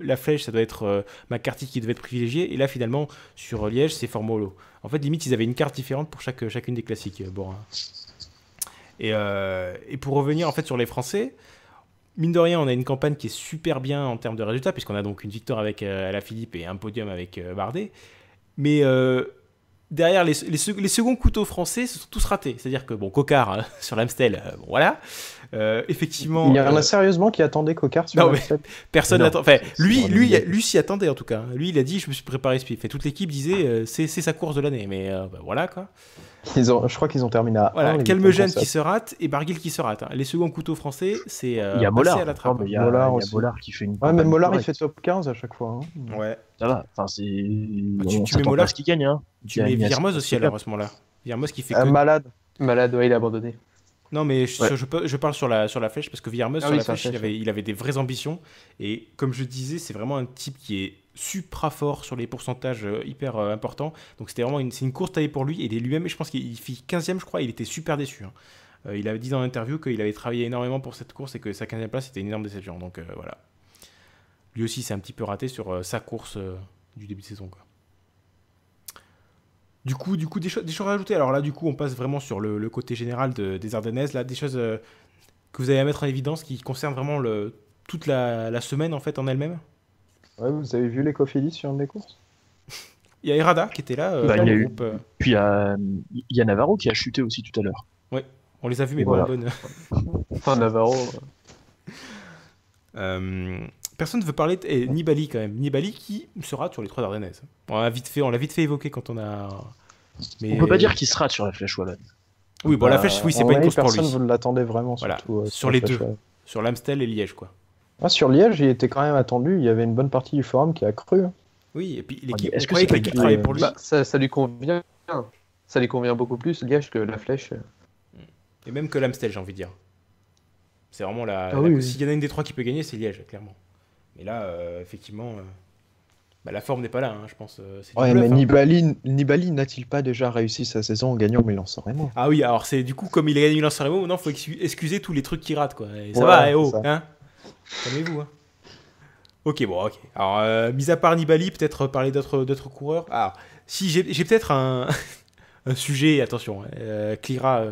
la flèche, ça doit être McCarthy qui devait être privilégié. Et là, finalement, sur Liège, c'est Formolo. En fait, limite, ils avaient une carte différente pour chacune des classiques, Bora. Et pour revenir en fait sur les Français, mine de rien, on a une campagne qui est super bien en termes de résultats, puisqu'on a donc une victoire avec Alaphilippe et un podium avec Bardet. Mais derrière, les seconds couteaux français se sont tous ratés. C'est-à-dire que, bon, Cocard hein, sur l'Amstel, bon, voilà. Effectivement. Il y en a sérieusement qui attendaient Cocard sur Non, la mais set. personne Non, n'attend. Enfin, c'est lui vraiment s'y attendait en tout cas. Lui, il a dit, je me suis préparé ce fait. Toute l'équipe disait, c'est sa course de l'année. Mais bah, voilà quoi. Je crois qu'ils ont terminé à Voilà, 1. Calmejean qui se rate et Barguil qui se rate. Hein. Les seconds couteaux français, c'est Il y a passé Mollard. à la trappe. Non, mais il y a Mollard aussi. Mollard qui fait une. Ouais, mais campagne Mollard il correcte. fait top 15 à chaque fois. Hein. Ouais. Ça va. Enfin, c'est. tu on mets s'attend pas Mollard, à ce qu'il gagne. Hein. Tu mets Villermoz aussi alors à ce moment-là. Villermoz qui fait que... Malade. Malade, ouais, il a abandonné. Non, mais Ouais. je parle sur la flèche parce que Villermoz, Ah sur oui, la sur la flèche, flèche, il avait des vraies ambitions. Et comme je disais, c'est vraiment un type qui est supra fort sur les pourcentages hyper importants. Donc c'était vraiment c'est une course taillée pour lui. Et lui-même, je pense qu'il fit 15ème, je crois, il était super déçu. Hein. Il avait dit dans l'interview qu'il avait travaillé énormément pour cette course et que sa 15e place c'était une énorme déception. Donc voilà. Lui aussi, c'est un petit peu raté sur sa course du début de saison, quoi. des choses à rajouter. Alors là, du coup, on passe vraiment sur le côté général des Ardennaises. Là, des choses que vous avez à mettre en évidence qui concernent vraiment toute la semaine en fait en elle-même. Ouais, vous avez vu les Cofidis sur une des courses? Il y a Errada qui était là. Bah, dans il y a le eu- groupe, Puis il y a Navarro qui a chuté aussi tout à l'heure. on les a vus, mais Voilà. pas la bonne. Enfin, Navarro. Personne ne veut parler de Nibali quand même. Nibali qui sera sur les 3 Ardennaises. On l'a vite fait évoquer quand on a. Mais... On peut pas dire qu'il se rate sur la flèche wallonne. Oui, bon, la flèche, oui, c'est En pas une vrai, course pour personne lui. ne l'attendait vraiment, Voilà, surtout. sur les la deux. Flèche Wallonne. Sur l'Amstel et Liège, quoi. Ah, sur Liège, il était quand même attendu. Il y avait une bonne partie du forum qui a cru. Oui, et puis mais l'équipe, est-ce on que croyait c'est que pas l'équipe une- travaillait pour lui. Bah, ça lui convient. Ça lui convient beaucoup plus, Liège, que la flèche. Et même que l'Amstel, j'ai envie de dire. C'est vraiment Ah oui, oui. S'il y en a une des 3 qui peut gagner, c'est Liège, clairement. Mais là, effectivement, la forme n'est pas là, hein, je pense. C'est du Ouais, bluff, mais hein. Nibali n'a-t-il pas déjà réussi sa saison en gagnant Milan-San Ah oui, alors c'est du coup, comme il a gagné Milan-San Remo, maintenant, il faut excuser tous les trucs qu'il rate, quoi. Et ça Ouais, va, c'est oh, ça. hein. Calmez-vous, hein. Ok, bon, ok. Alors, mis à part Nibali, peut-être parler d'autres coureurs. Alors, si j'ai peut-être un sujet, attention, hein. Clyra,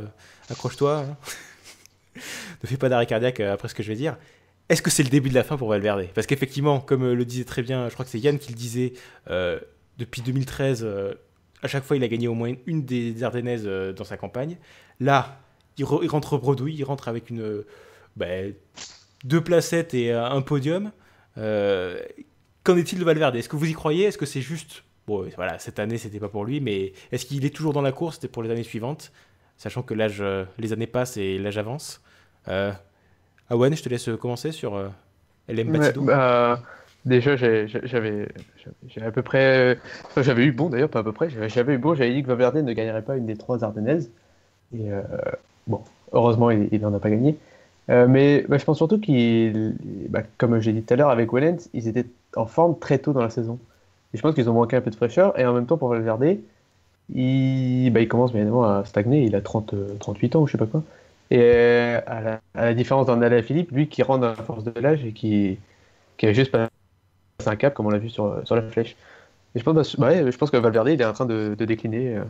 accroche-toi, hein. Ne fais pas d'arrêt cardiaque après ce que je vais dire. Est-ce que c'est le début de la fin pour Valverde? Parce qu'effectivement, comme le disait très bien, je crois que c'est Yann qui le disait, depuis 2013, à chaque fois il a gagné au moins une des Ardennaises dans sa campagne. Là, il rentre bredouille, il rentre avec 2 placettes et un podium. Qu'en est-il de Valverde? Est-ce que vous y croyez? Est-ce que c'est juste... Bon, voilà, cette année, c'était pas pour lui, mais est-ce qu'il est toujours dans la course? C'était pour les années suivantes, sachant que l'âge, les années passent et l'âge avance. Awen, je te laisse commencer sur LM Batido. Déjà, j'avais à peu près. Enfin, j'avais eu bon d'ailleurs, pas à peu près. J'avais eu bon, j'avais dit que Valverde ne gagnerait pas une des 3 Ardennaises. Et bon, heureusement, il n'en a pas gagné. Mais je pense surtout comme j'ai dit tout à l'heure, avec Wellens, ils étaient en forme très tôt dans la saison. Et je pense qu'ils ont manqué un peu de fraîcheur. Et en même temps, pour Valverde, il commence bien évidemment à stagner. Il a 38 ans ou je sais pas quoi. Et à la différence d'un Alaphilippe, lui qui rentre dans la force de l'âge et qui avait juste passé un cap, comme on l'a vu sur la flèche. Et je pense que Valverde, il est en train de décliner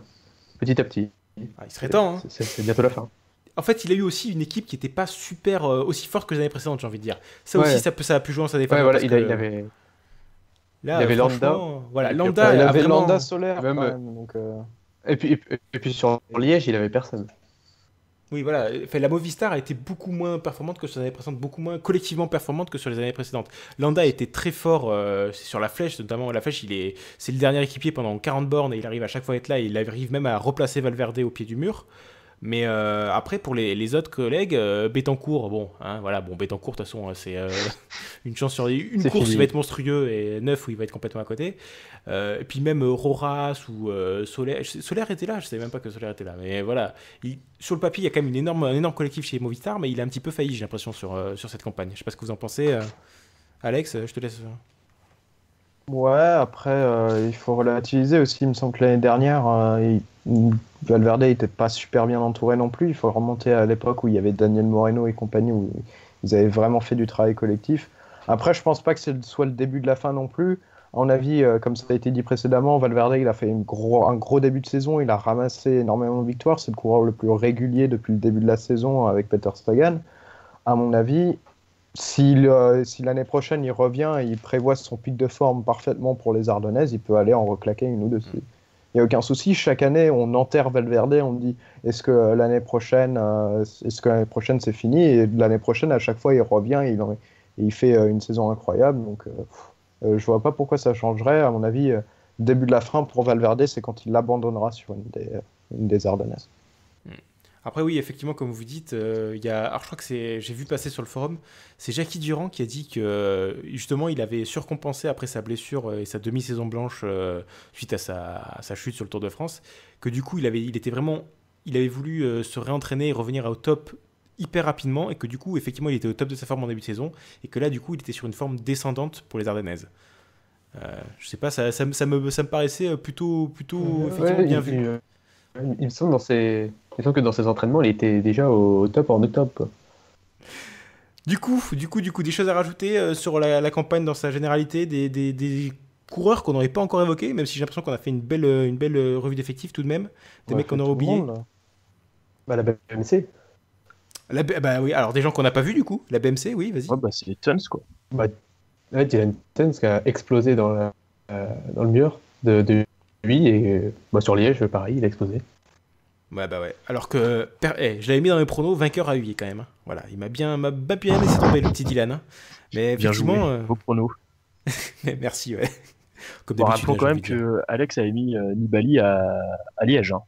petit à petit. Ah, il serait temps, hein. C'est bientôt la fin. En fait, il a eu aussi une équipe qui n'était pas super aussi forte que les années précédentes, j'ai envie de dire. Ça Ouais. aussi, ça a pu jouer en sa défense. Ouais, voilà, parce il que avait. là, il avait franchement, voilà, Et puis Landa, après, il a avait vraiment... Landa solaire Même, quand même. Donc, Et puis sur Liège, il avait personne. Oui, voilà. Enfin, la Movistar a été beaucoup moins performante que sur les années précédentes, beaucoup moins collectivement performante que sur les années précédentes. Landa était très fort sur la flèche, notamment la flèche, c'est le dernier équipier pendant 40 bornes et il arrive à chaque fois à être là et il arrive même à replacer Valverde au pied du mur. Mais après, pour les autres collègues, Bettencourt, bon, hein, voilà, bon, Bettencourt, de toute façon, c'est une chance sur une C'est course, fini. il va être monstrueux et 9 où il va être complètement à côté. Et puis même Roras ou Solaire était là, je savais même pas que Solaire était là. Mais voilà, sur le papier, il y a quand même un énorme collectif chez Movistar, mais il a un petit peu failli, j'ai l'impression, sur cette campagne. Je sais pas ce que vous en pensez. Alex, je te laisse. ouais, après, il faut relativiser aussi. Il me semble que l'année dernière, Valverde n'était pas super bien entouré non plus. Il faut remonter à l'époque où il y avait Daniel Moreno et compagnie, où ils avaient vraiment fait du travail collectif. Après, je pense pas que ce soit le début de la fin non plus. À mon avis, comme ça a été dit précédemment, Valverde, il a fait un gros début de saison. Il a ramassé énormément de victoires. C'est le coureur le plus régulier depuis le début de la saison avec Peter Sagan. À mon avis, si l'année prochaine il revient et il prévoit son pic de forme parfaitement pour les Ardennaises, il peut aller en reclaquer une ou deux. Il n'y a aucun souci. Chaque année, on enterre Valverde, on dit est-ce que l'année prochaine c'est fini? Et l'année prochaine, à chaque fois, il revient et il fait une saison incroyable. Donc, je vois pas pourquoi ça changerait. À mon avis, début de la fin pour Valverde, c'est quand il l'abandonnera sur une des Ardennaises. Après oui, effectivement, comme vous dites, alors je crois que j'ai vu passer sur le forum, c'est Jackie Durand qui a dit que justement il avait surcompensé après sa blessure et sa demi-saison blanche suite à sa chute sur le Tour de France, que du coup il avait voulu se réentraîner et revenir au top hyper rapidement et que du coup effectivement il était au top de sa forme en début de saison et que là du coup il était sur une forme descendante pour les Ardennaises. Je sais pas, ça me paraissait plutôt effectivement bien vu. Il me semble que dans ses entraînements, il était déjà au top en octobre, quoi. Du coup, des choses à rajouter sur la campagne dans sa généralité, des coureurs qu'on n'aurait pas encore évoqués, même si j'ai l'impression qu'on a fait une belle revue d'effectifs tout de même. Des On a mecs qu'on fait aurait tout le oubliés. monde, là. Bah, la BMC. Bah oui, alors des gens qu'on n'a pas vus du coup. La BMC, oui, vas-y. Ouais, bah, c'est les Tons, quoi. Ouais, Dylan Teuns qui a explosé dans le mur de lui et sur Liège, pareil, il a explosé. Ouais, bah ouais. Alors que je l'avais mis dans mes pronos, vainqueur à huit quand même. Hein. Voilà, il m'a bien laissé tomber le petit Dylan. Hein. Mais Bien joué, effectivement, vos pronos. merci, ouais. Comme Bon, d'habitude, rappelons hein, quand j'ai même envie de dire. que Alex avait mis Nibali à Liège. Hein.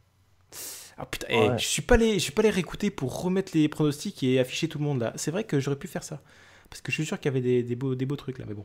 Ah putain, Ouais. je suis pas allé réécouter pour remettre les pronostics et afficher tout le monde là. C'est vrai que j'aurais pu faire ça. Parce que je suis sûr qu'il y avait des beaux trucs là, mais bon.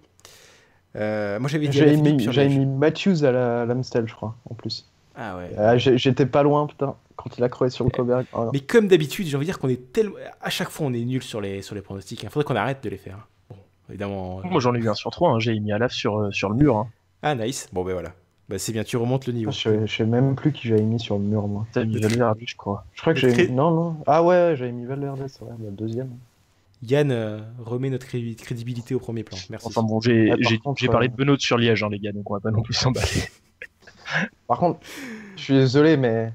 Moi j'avais dit J'avais Alaphilippe mis, sur j'avais Liège. mis Matthews à l'Amstel, je crois, en plus. Ah ouais. J'étais pas loin, putain, quand il a crevé sur le Coberg. Oh, non. Mais comme d'habitude, j'ai envie de dire qu'on est tellement. À chaque fois, on est nul sur les pronostics. Il faudrait qu'on arrête de les faire. Bon, évidemment. Moi, j'en ai eu un sur 3. Hein. J'ai mis Alaf sur le mur. Hein. Ah, nice. Bon, ben voilà. Bah, c'est bien, tu remontes le niveau. Je sais même plus qui j'avais mis sur le mur, moi. T'as mis Valverde, je crois. Je crois que Très- j'avais mis... Non. Ah ouais, j'avais mis Valverde, c'est vrai, le deuxième. Yann remet notre crédibilité au premier plan. Merci. Enfin bon, j'ai par contre, parlé de Benoît sur Liège, hein, les gars, donc on va pas non plus s'emballer. Par contre, je suis désolé, mais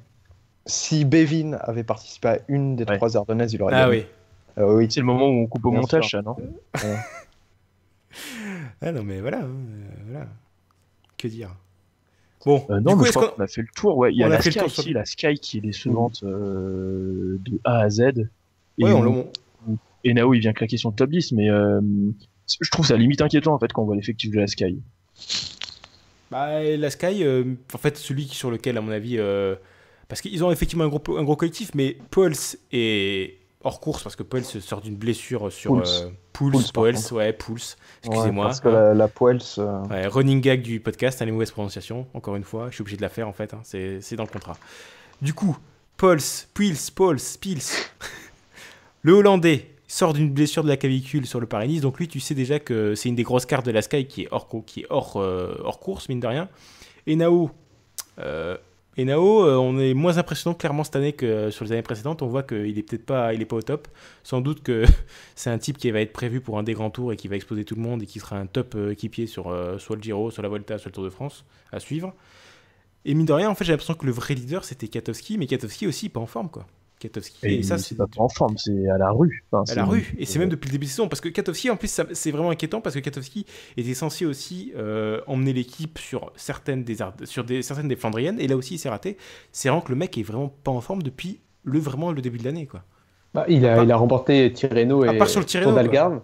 si Bevin avait participé à une des Ouais. 3 Ardennaises, il aurait Ah gagné. oui. Oui. C'est le moment où on coupe au Bien montage, sûr. ça, non? Ah non, mais voilà. Voilà. Que dire. Bon, Non, du coup, mais je est-ce crois qu'on. qu'on a fait le tour. Ouais, il y a On a la fait le Sky tour sur- ici, la Sky qui est décevante de A à Z. Et, Ouais, on et Nao, il vient claquer son top 10, mais je trouve ça limite inquiétant en fait quand on voit l'effectif de la Sky. Bah, la Sky, en fait, celui sur lequel, à mon avis, parce qu'ils ont effectivement un gros collectif, mais Pauls est hors course parce que Pauls sort d'une blessure sur Pouls, par contre. Pouls, excusez-moi. Ouais, parce que hein. la Poels... Ouais, running gag du podcast, hein, les mauvaises prononciations, encore une fois, je suis obligé de la faire en fait, hein, c'est dans le contrat. Du coup, Pauls, Pils, le Hollandais sort d'une blessure de la clavicule sur le Paris-Nice, donc lui, tu sais déjà que c'est une des grosses cartes de la Sky qui est hors course, mine de rien. Enao, on est moins impressionnant clairement cette année que sur les années précédentes. On voit qu'il est peut-être pas, il est pas au top. Sans doute que c'est un type qui va être prévu pour un des grands tours et qui va exploser tout le monde et qui sera un top équipier sur soit le Giro, soit la Volta, soit le Tour de France à suivre. Et mine de rien, en fait, j'ai l'impression que le vrai leader c'était Katowski, mais Katowski aussi pas en forme quoi. Katowski, Et ça c'est pas en forme, c'est à la rue. Enfin, à la rue, et c'est même depuis le début de saison, parce que Katowski, en plus, c'est vraiment inquiétant, parce que Katowski était censé aussi emmener l'équipe sur certaines des Flandriennes, et là aussi il s'est raté. C'est vraiment que le mec est vraiment pas en forme depuis le début de l'année, quoi. Bah, il a remporté Tirreno À et part sur le Tirreno, Tour d'Algarve.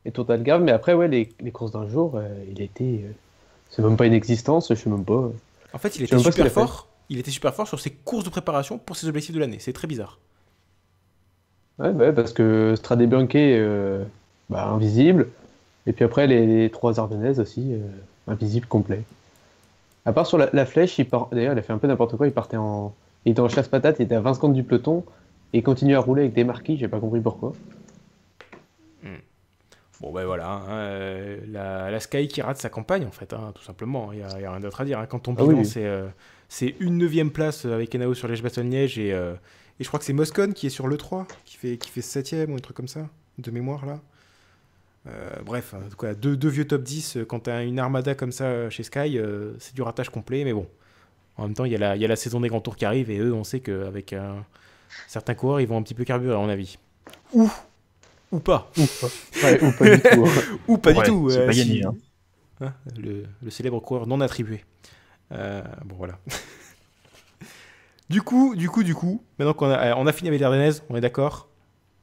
Et Tour d'Algarve, mais après, ouais, les courses d'un jour, il était. C'est même pas une existence, je sais même pas. En fait, il Je sais était même pas ce qu'il super a fait. fort. Il était super fort sur ses courses de préparation pour ses objectifs de l'année. C'est très bizarre. Ouais, parce que Strade Bianche, invisible. Et puis après, les 3 Ardennaises aussi, invisible complet. À part sur la flèche, d'ailleurs, il a fait un peu n'importe quoi. Il était en chasse-patate, il était à 20 secondes du peloton. Et il continue à rouler avec des marquis, j'ai pas compris pourquoi. Bon, ben voilà, hein, la Sky qui rate sa campagne, en fait, hein, tout simplement. Il y a rien d'autre à dire. Hein. Quand ton bilan, oui. c'est une 9e place avec Enao sur Liège-Bastogne-Liège et je crois que c'est Moscone qui est sur l'E3, qui fait 7e ou un truc comme ça, de mémoire, là. Bref, en tout cas, deux vieux top 10, quand t'as une armada comme ça chez Sky, c'est du ratage complet, mais bon. En même temps, il y a la saison des grands tours qui arrive, et eux, on sait qu'avec certains coureurs, ils vont un petit peu carburer, à mon avis. Ou pas. Ouais, ou pas du tout. Ou pas du Ouais, tout. c'est pas gagné, hein. Hein, le célèbre coureur non attribué. Bon, voilà. Du coup, maintenant qu'on a fini avec les Ardennaises, on est d'accord.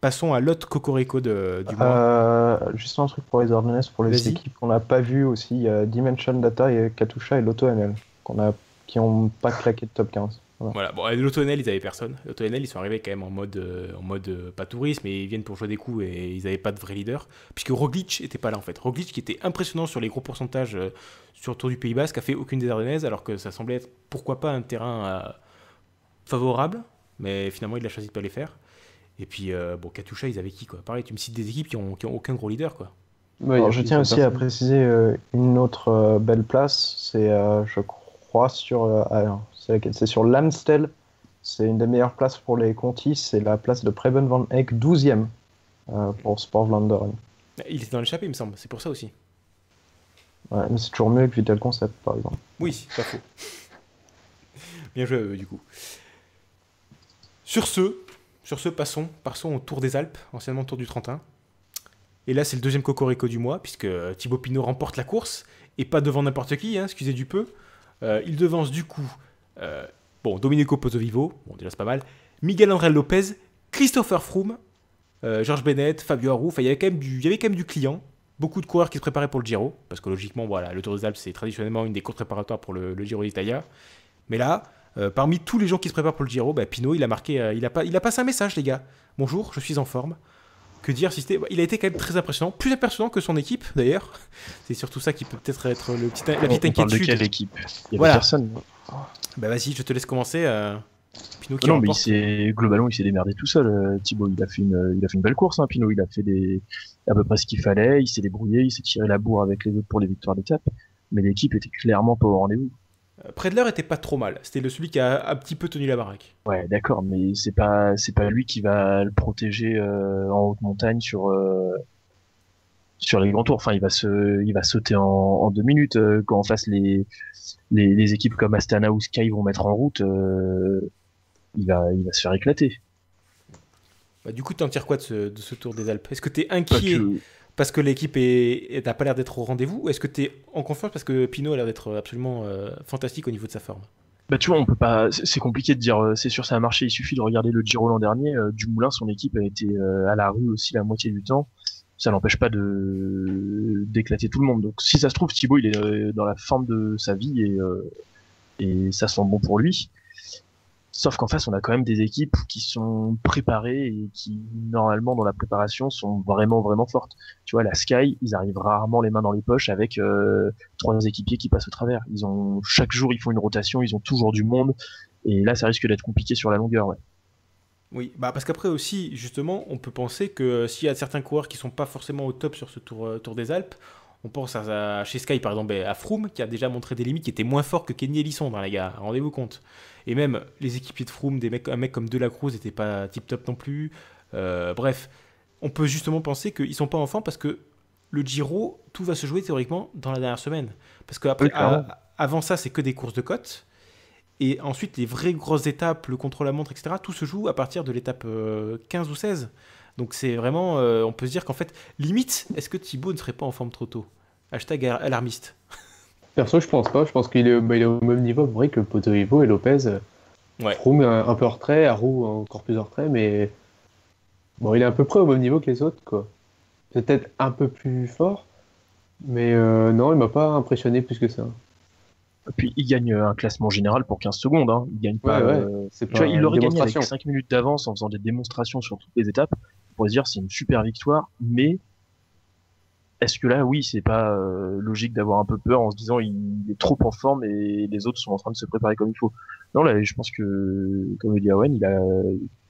Passons à l'autre cocorico du mois. Juste un truc pour les Ardennaises, pour les Vas-y. équipes qu'on n'a pas vues aussi, il y a Dimension Data, et Katusha et l'Auto-NL, qui n'ont pas claqué de top 15. Voilà, bon, l'AutoNL, ils avaient personne. L'AutoNL, ils sont arrivés quand même en mode pas touriste, mais ils viennent pour jouer des coups et ils n'avaient pas de vrai leader. Puisque Roglic était pas là en fait. Roglic, qui était impressionnant sur les gros pourcentages sur le Tour du Pays Basque, a fait aucune des Ardennaises, alors que ça semblait être pourquoi pas un terrain favorable, mais finalement il a choisi de pas les faire. Et puis, bon, Katusha, ils avaient qui quoi? Pareil, tu me cites des équipes qui ont aucun gros leader quoi. Ouais, Alors, il y a je tiens aussi à personne. préciser une autre belle place, c'est je crois c'est sur l'Amstel, c'est une des meilleures places pour les Contis, c'est la place de Preben van Eyck, 12e pour Sport Vlaanderen. Il était dans l'échappée, il me semble, c'est pour ça aussi. Ouais, mais c'est toujours mieux que Vital Concept, par exemple. Oui, pas faux. Bien joué, du coup. Sur ce, passons au Tour des Alpes, anciennement Tour du Trentin. Et là, c'est le deuxième cocorico du mois, puisque Thibaut Pinot remporte la course, et pas devant n'importe qui, excusez du peu. Il devance du coup, Domenico Pozzovivo, bon déjà c'est pas mal, Miguel Angel Lopez, Christopher Froome, George Bennett, Fabio Aru, il y avait quand même du client, beaucoup de coureurs qui se préparaient pour le Giro, parce que logiquement, voilà, le Tour des Alpes c'est traditionnellement une des courses préparatoires pour le Giro d'Italia. Mais là, parmi tous les gens qui se préparent pour le Giro, Pinot, il a marqué, il a passé un message, les gars. Bonjour, je suis en forme. Que dire si c'était... Il a été quand même très impressionnant, plus impressionnant que son équipe d'ailleurs. C'est surtout ça qui peut peut-être être la petite inquiétude. On parle de quelle équipe? Il y avait Voilà. personne. Vas-y, je te laisse commencer. Pinot qui Non, mais remporte. globalement, il s'est démerdé tout seul. Thibaut, il a fait une belle course. Pinot, il a fait à peu près ce qu'il fallait. Il s'est débrouillé, il s'est tiré la bourre avec les autres pour les victoires d'étape. Mais l'équipe était clairement pas au rendez-vous. Predler était pas trop mal. C'était celui qui a un petit peu tenu la baraque. Ouais, d'accord, mais c'est pas lui qui va le protéger en haute montagne sur les grands tours. Enfin, il va sauter en 2 minutes quand en face les équipes comme Astana ou Sky vont mettre en route. Il va se faire éclater. Du coup, t'en tires quoi de ce Tour des Alpes? Est-ce que t'es inquiet parce que l'équipe n'a pas l'air d'être au rendez-vous, ou est-ce que t'es en confiance parce que Pinot a l'air d'être absolument fantastique au niveau de sa forme? Tu vois, on peut pas. C'est compliqué de dire. C'est sûr, ça a marché. Il suffit de regarder le Giro l'an dernier. Dumoulin, son équipe a été à la rue aussi la moitié du temps. Ça n'empêche pas d'éclater tout le monde. Donc, si ça se trouve, Thibaut, il est dans la forme de sa vie et ça sent bon pour lui. Sauf qu'en face, on a quand même des équipes qui sont préparées et qui, normalement, dans la préparation, sont vraiment, vraiment fortes. Tu vois, la Sky, ils arrivent rarement les mains dans les poches avec 3 équipiers qui passent au travers. Chaque jour, ils font une rotation, ils ont toujours du monde. Et là, ça risque d'être compliqué sur la longueur, ouais. Oui, parce qu'après aussi, justement, on peut penser que s'il y a certains coureurs qui sont pas forcément au top sur ce Tour des Alpes, on pense chez Sky, par exemple, à Froome, qui a déjà montré des limites, qui étaient moins forts que Kenny Elissonde, les gars, rendez-vous compte. Et même les équipiers de Froome, un mec comme Delacruz n'était pas tip-top non plus. Bref, on peut justement penser qu'ils sont pas en forme parce que le Giro, tout va se jouer théoriquement dans la dernière semaine. Parce qu'après, avant ça, c'est que des courses de côte. Et ensuite, les vraies grosses étapes, le contre-la-montre, etc., tout se joue à partir de l'étape 15 ou 16. Donc c'est vraiment, on peut se dire qu'en fait, limite, est-ce que Thibaut ne serait pas en forme trop tôt? Hashtag alarmiste. Perso, je pense pas. Je pense qu'il est au même niveau vrai que Pozzovivo et Lopez. Ouais. Froome un peu en retrait, Aru encore plus en retrait, mais bon, il est à peu près au même niveau que les autres, quoi. Peut-être un peu plus fort, mais non, il m'a pas impressionné plus que ça. Et puis il gagne un classement général pour 15 secondes. Il gagne pas. C'est Tu pas vois, il l'aurait une gagné avec démonstration. 5 minutes d'avance en faisant des démonstrations sur toutes les étapes. On pourrait se dire c'est une super victoire, mais est-ce que là, oui, c'est pas logique d'avoir un peu peur en se disant il est trop en forme et les autres sont en train de se préparer comme il faut. Non, là, je pense que, comme le dit Owen,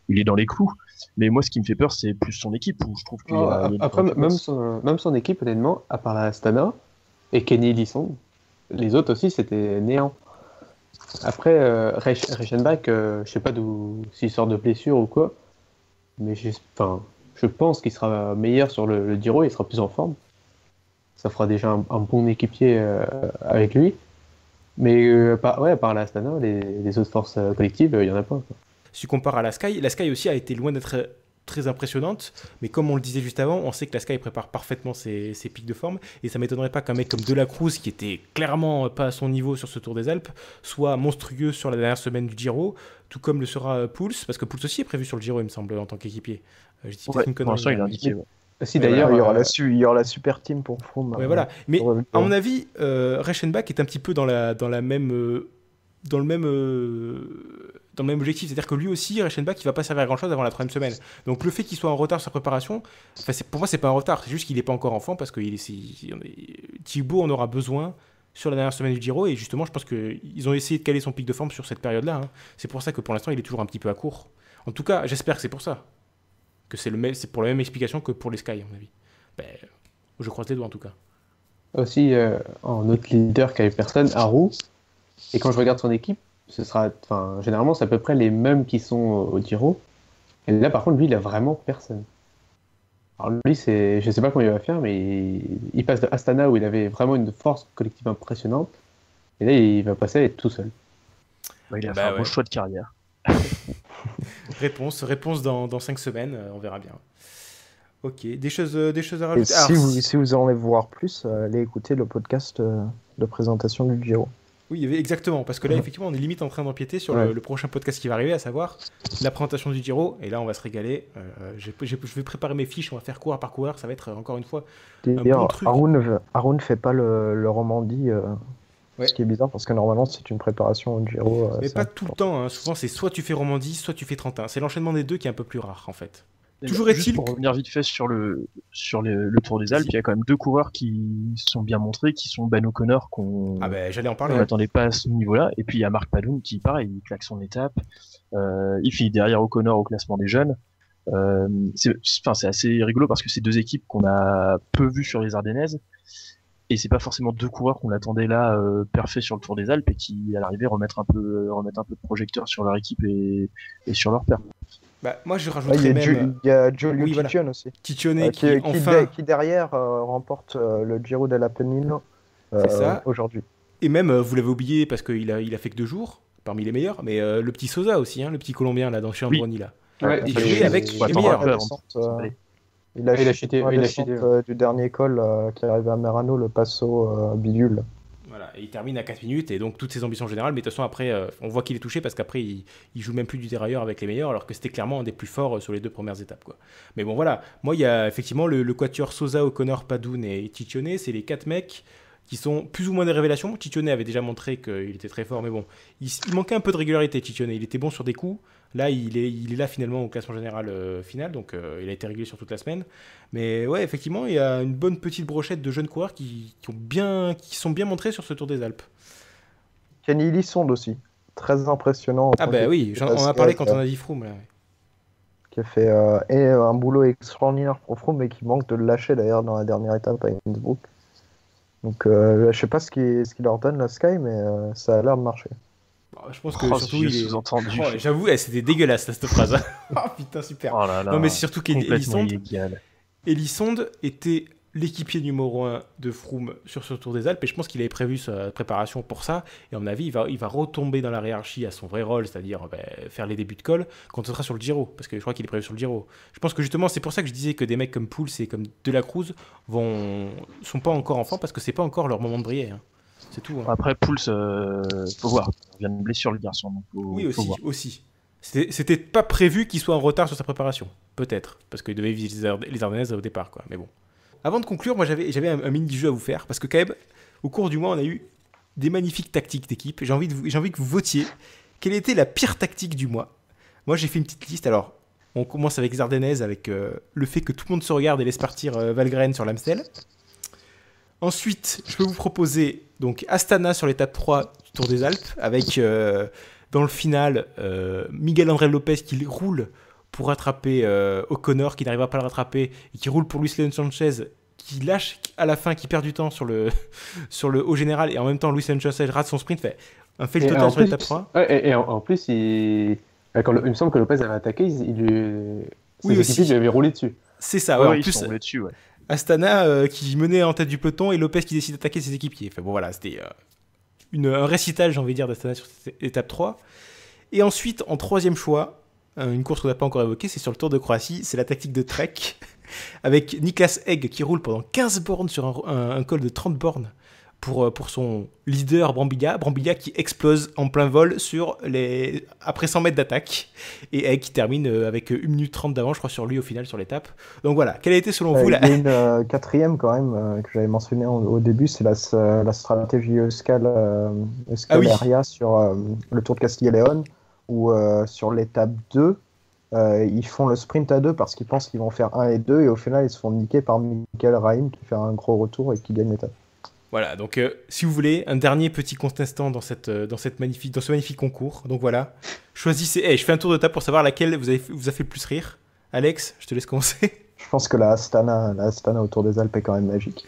il est dans les clous. Mais moi, ce qui me fait peur, c'est plus son équipe, où je trouve qu'il y a une Après, concurrence. même son équipe, honnêtement, à part la Astana et Kenny Elissonde, les autres aussi, c'était néant. Après, Reichenbach, je sais pas s'il sort de blessure ou quoi, mais je pense qu'il sera meilleur sur le Giro, il sera plus en forme. Ça fera déjà un bon équipier avec lui. Mais à part la Astana, les autres forces collectives, il y en a pas, quoi. Si tu compares à la Sky aussi a été loin d'être très impressionnante, mais comme on le disait juste avant, on sait que la Sky prépare parfaitement ses pics de forme, et ça m'étonnerait pas qu'un mec comme Delacruz, qui était clairement pas à son niveau sur ce Tour des Alpes, soit monstrueux sur la dernière semaine du Giro, tout comme le sera Pouls, parce que Pouls aussi est prévu sur le Giro, il me semble, en tant qu'équipier. Je dis peut-être une Pour connerie, l'instant, il est indiqué. Ouais. Si Ouais, d'ailleurs, il y aura la super team pour Froome. Ouais, voilà. Mais pour- à mon avis, Reichenbach est un petit peu dans le même objectif. C'est-à-dire que lui aussi, Reichenbach, il va pas servir à grand-chose avant la 3e semaine. Donc le fait qu'il soit en retard sur sa préparation, pour moi, c'est pas un retard. C'est juste qu'il n'est pas encore en forme parce que Thibaut en aura besoin sur la dernière semaine du Giro. Et justement, je pense qu'ils ont essayé de caler son pic de forme sur cette période-là. C'est pour ça que pour l'instant, il est toujours un petit peu à court. En tout cas, j'espère que c'est pour ça. Que c'est pour la même explication que pour les Sky, à mon avis. Je croise les doigts, en tout cas. aussi, en autre leader qui avait personne, Aru. Et quand je regarde son équipe, généralement, c'est à peu près les mêmes qui sont au Giro. Et là, par contre, lui, il a vraiment personne. Alors lui, je sais pas comment il va faire, mais il passe de Astana où il avait vraiment une force collective impressionnante, et là il va passer à être tout seul. Bah, il a Bah fait un ouais. bon choix de carrière. Réponse dans 5 semaines, on verra bien. Ok, des choses à Et rajouter. Alors, si vous en voulez voir plus, allez écouter le podcast de présentation du Giro. oui, exactement, parce que là, effectivement, on est limite en train d'empiéter sur Ouais. le prochain podcast qui va arriver, à savoir la présentation du Giro, et là, on va se régaler. Je vais préparer mes fiches, on va faire coureur par coureur, ça va être, encore une fois, D'ailleurs, bon truc. Haroun fait pas le Romandie, Ouais. ce qui est bizarre parce que normalement c'est une préparation au Giro. Mais c'est pas important. tout le temps, hein. Souvent, c'est soit tu fais Romandie, soit tu fais Trentin. C'est l'enchaînement des deux qui est un peu plus rare, en fait. Toujours Juste est-il pour que- revenir vite fait sur le Tour des Alpes, Vas-y. il y a quand même 2 coureurs qui se sont bien montrés, qui sont Ben O'Connor, qu'on Ah ben, j'allais en parler. on n'attendait pas à ce niveau-là, et puis il y a Mark Padun qui, pareil, il claque son étape, il finit derrière O'Connor au classement des jeunes. C'est assez rigolo parce que c'est 2 équipes qu'on a peu vues sur les Ardennaises, et c'est pas forcément 2 coureurs qu'on attendait là parfaits sur le Tour des Alpes et qui à l'arrivée remettent un peu de projecteur sur leur équipe et sur leur perte. Bah, moi, je Ouais, rajouterais même il y a Giulio Oui, voilà. Ciccone aussi, Titionnet qui, enfin... qui derrière remporte le Giro dell'Apennino C'est ça. aujourd'hui. Et même, vous l'avez oublié parce qu'il a fait que 2 jours, parmi les meilleurs, mais le petit Sosa aussi, hein, le petit Colombien là, dans Chiandroni là. Ouais, il il jouait a avec Ouais, les attends, meilleurs. ouais. Il a il a chuté, chuté, dans la il a descente, chuté, du dernier col qui arrive à Merano, le Passo Bidule. Voilà, et il termine à 4 minutes, et donc toutes ses ambitions générales, mais de toute façon après, on voit qu'il est touché parce qu'après il joue même plus du dérailleur avec les meilleurs, alors que c'était clairement un des plus forts sur les 2 premières étapes, quoi. Mais bon voilà, moi il y a effectivement le quatuor Sosa, O'Connor, Padun et Titionnet, c'est les 4 mecs qui sont plus ou moins des révélations. Titionnet avait déjà montré qu'il était très fort, mais bon, il manquait un peu de régularité, Titionnet, il était bon sur des coups. Là, il est là finalement au classement général final, donc il a été régulier sur toute la semaine. Mais ouais, effectivement, il y a une bonne petite brochette de jeunes coureurs qui sont bien montrés sur ce Tour des Alpes. Kenny Elissonde aussi, très impressionnant. en Ah tant bah que oui, on en a parlé quand on a dit Froome. Là. qui a fait un boulot extraordinaire pour Froome, mais qui manque de le lâcher d'ailleurs dans la dernière étape à Innsbruck. Donc je sais pas ce qu'il leur donne la Sky, mais ça a l'air de marcher. Je pense que Oh, surtout ce il est... sous-entendu. Oh, j'avoue, c'était dégueulasse là, cette phrase. Oh putain, super. Oh là là, Non mais c'est surtout complètement qu'Elisonde illégal. était l'équipier numéro 1 de Froome sur ce Tour des Alpes, et je pense qu'il avait prévu sa préparation pour ça, et à mon avis il va retomber dans la hiérarchie à son vrai rôle, c'est-à-dire faire les débuts de col quand ce sera sur le Giro, parce que je crois qu'il est prévu sur le Giro. Je pense que justement c'est pour ça que je disais que des mecs comme Pouls et comme De La Cruz sont pas encore enfants, parce que c'est pas encore leur moment de briller, hein. C'est tout, hein. Après, Pouls, faut voir. Il vient de blessure le garçon, donc Oui, faut voir. aussi. C'était pas prévu qu'il soit en retard sur sa préparation. Peut-être. Parce qu'il devait vivre les Ardennaises au départ, quoi. Mais bon. Avant de conclure, moi j'avais un mini-jeu à vous faire. Parce que quand même, au cours du mois, on a eu des magnifiques tactiques d'équipe. J'ai envie que vous votiez. Quelle était la pire tactique du mois? Moi j'ai fait une petite liste. Alors, on commence avec les Ardennaises, avec le fait que tout le monde se regarde et laisse partir Valgren sur l'Amstel. Ensuite, je peux vous proposer donc Astana sur l'étape 3 du Tour des Alpes, avec dans le final Miguel André Lopez qui roule pour rattraper O'Connor, qui n'arrivera pas à le rattraper, et qui roule pour Luis Leon Sanchez, qui lâche à la fin, qui perd du temps sur le haut général, et en même temps Luis Leon Sanchez rate son sprint, fait un fail total sur l'étape 3. Ouais, et en plus, il me semble que Lopez avait attaqué, ses Oui, aussi. équipiers lui avaient roulé dessus. C'est ça, Ouais, ouais, ils en plus sont tombés dessus, ouais. Astana qui menait en tête du peloton, et Lopez qui décide d'attaquer ses équipiers. Enfin, bon voilà, c'était un récital, j'ai envie de dire, d'Astana sur cette étape 3. Et ensuite, en troisième choix, une course qu'on n'a pas encore évoquée, c'est sur le Tour de Croatie, c'est la tactique de Trek, avec Niklas Egg qui roule pendant 15 bornes sur un col de 30 bornes pour son leader Brambilla qui explose en plein vol après 100 mètres d'attaque, et Egg qui termine avec 1 minute 30 d'avance, je crois, sur lui au final sur l'étape. Donc voilà, quelle a été selon vous Il la... y a une quatrième quand même que j'avais mentionné au début, c'est la stratégie Euskal Area sur le Tour de Castille et Léon, où sur l'étape 2, ils font le sprint à 2 parce qu'ils pensent qu'ils vont faire 1 et 2, et au final ils se font niquer par Michael Rahim qui fait un gros retour et qui gagne l'étape. Voilà, donc si vous voulez, un dernier petit contestant dans ce magnifique concours. Donc voilà, choisissez. Je fais un tour de table pour savoir laquelle vous a fait le plus rire. Alex, je te laisse commencer. Je pense que la Astana au Tour des Alpes est quand même magique.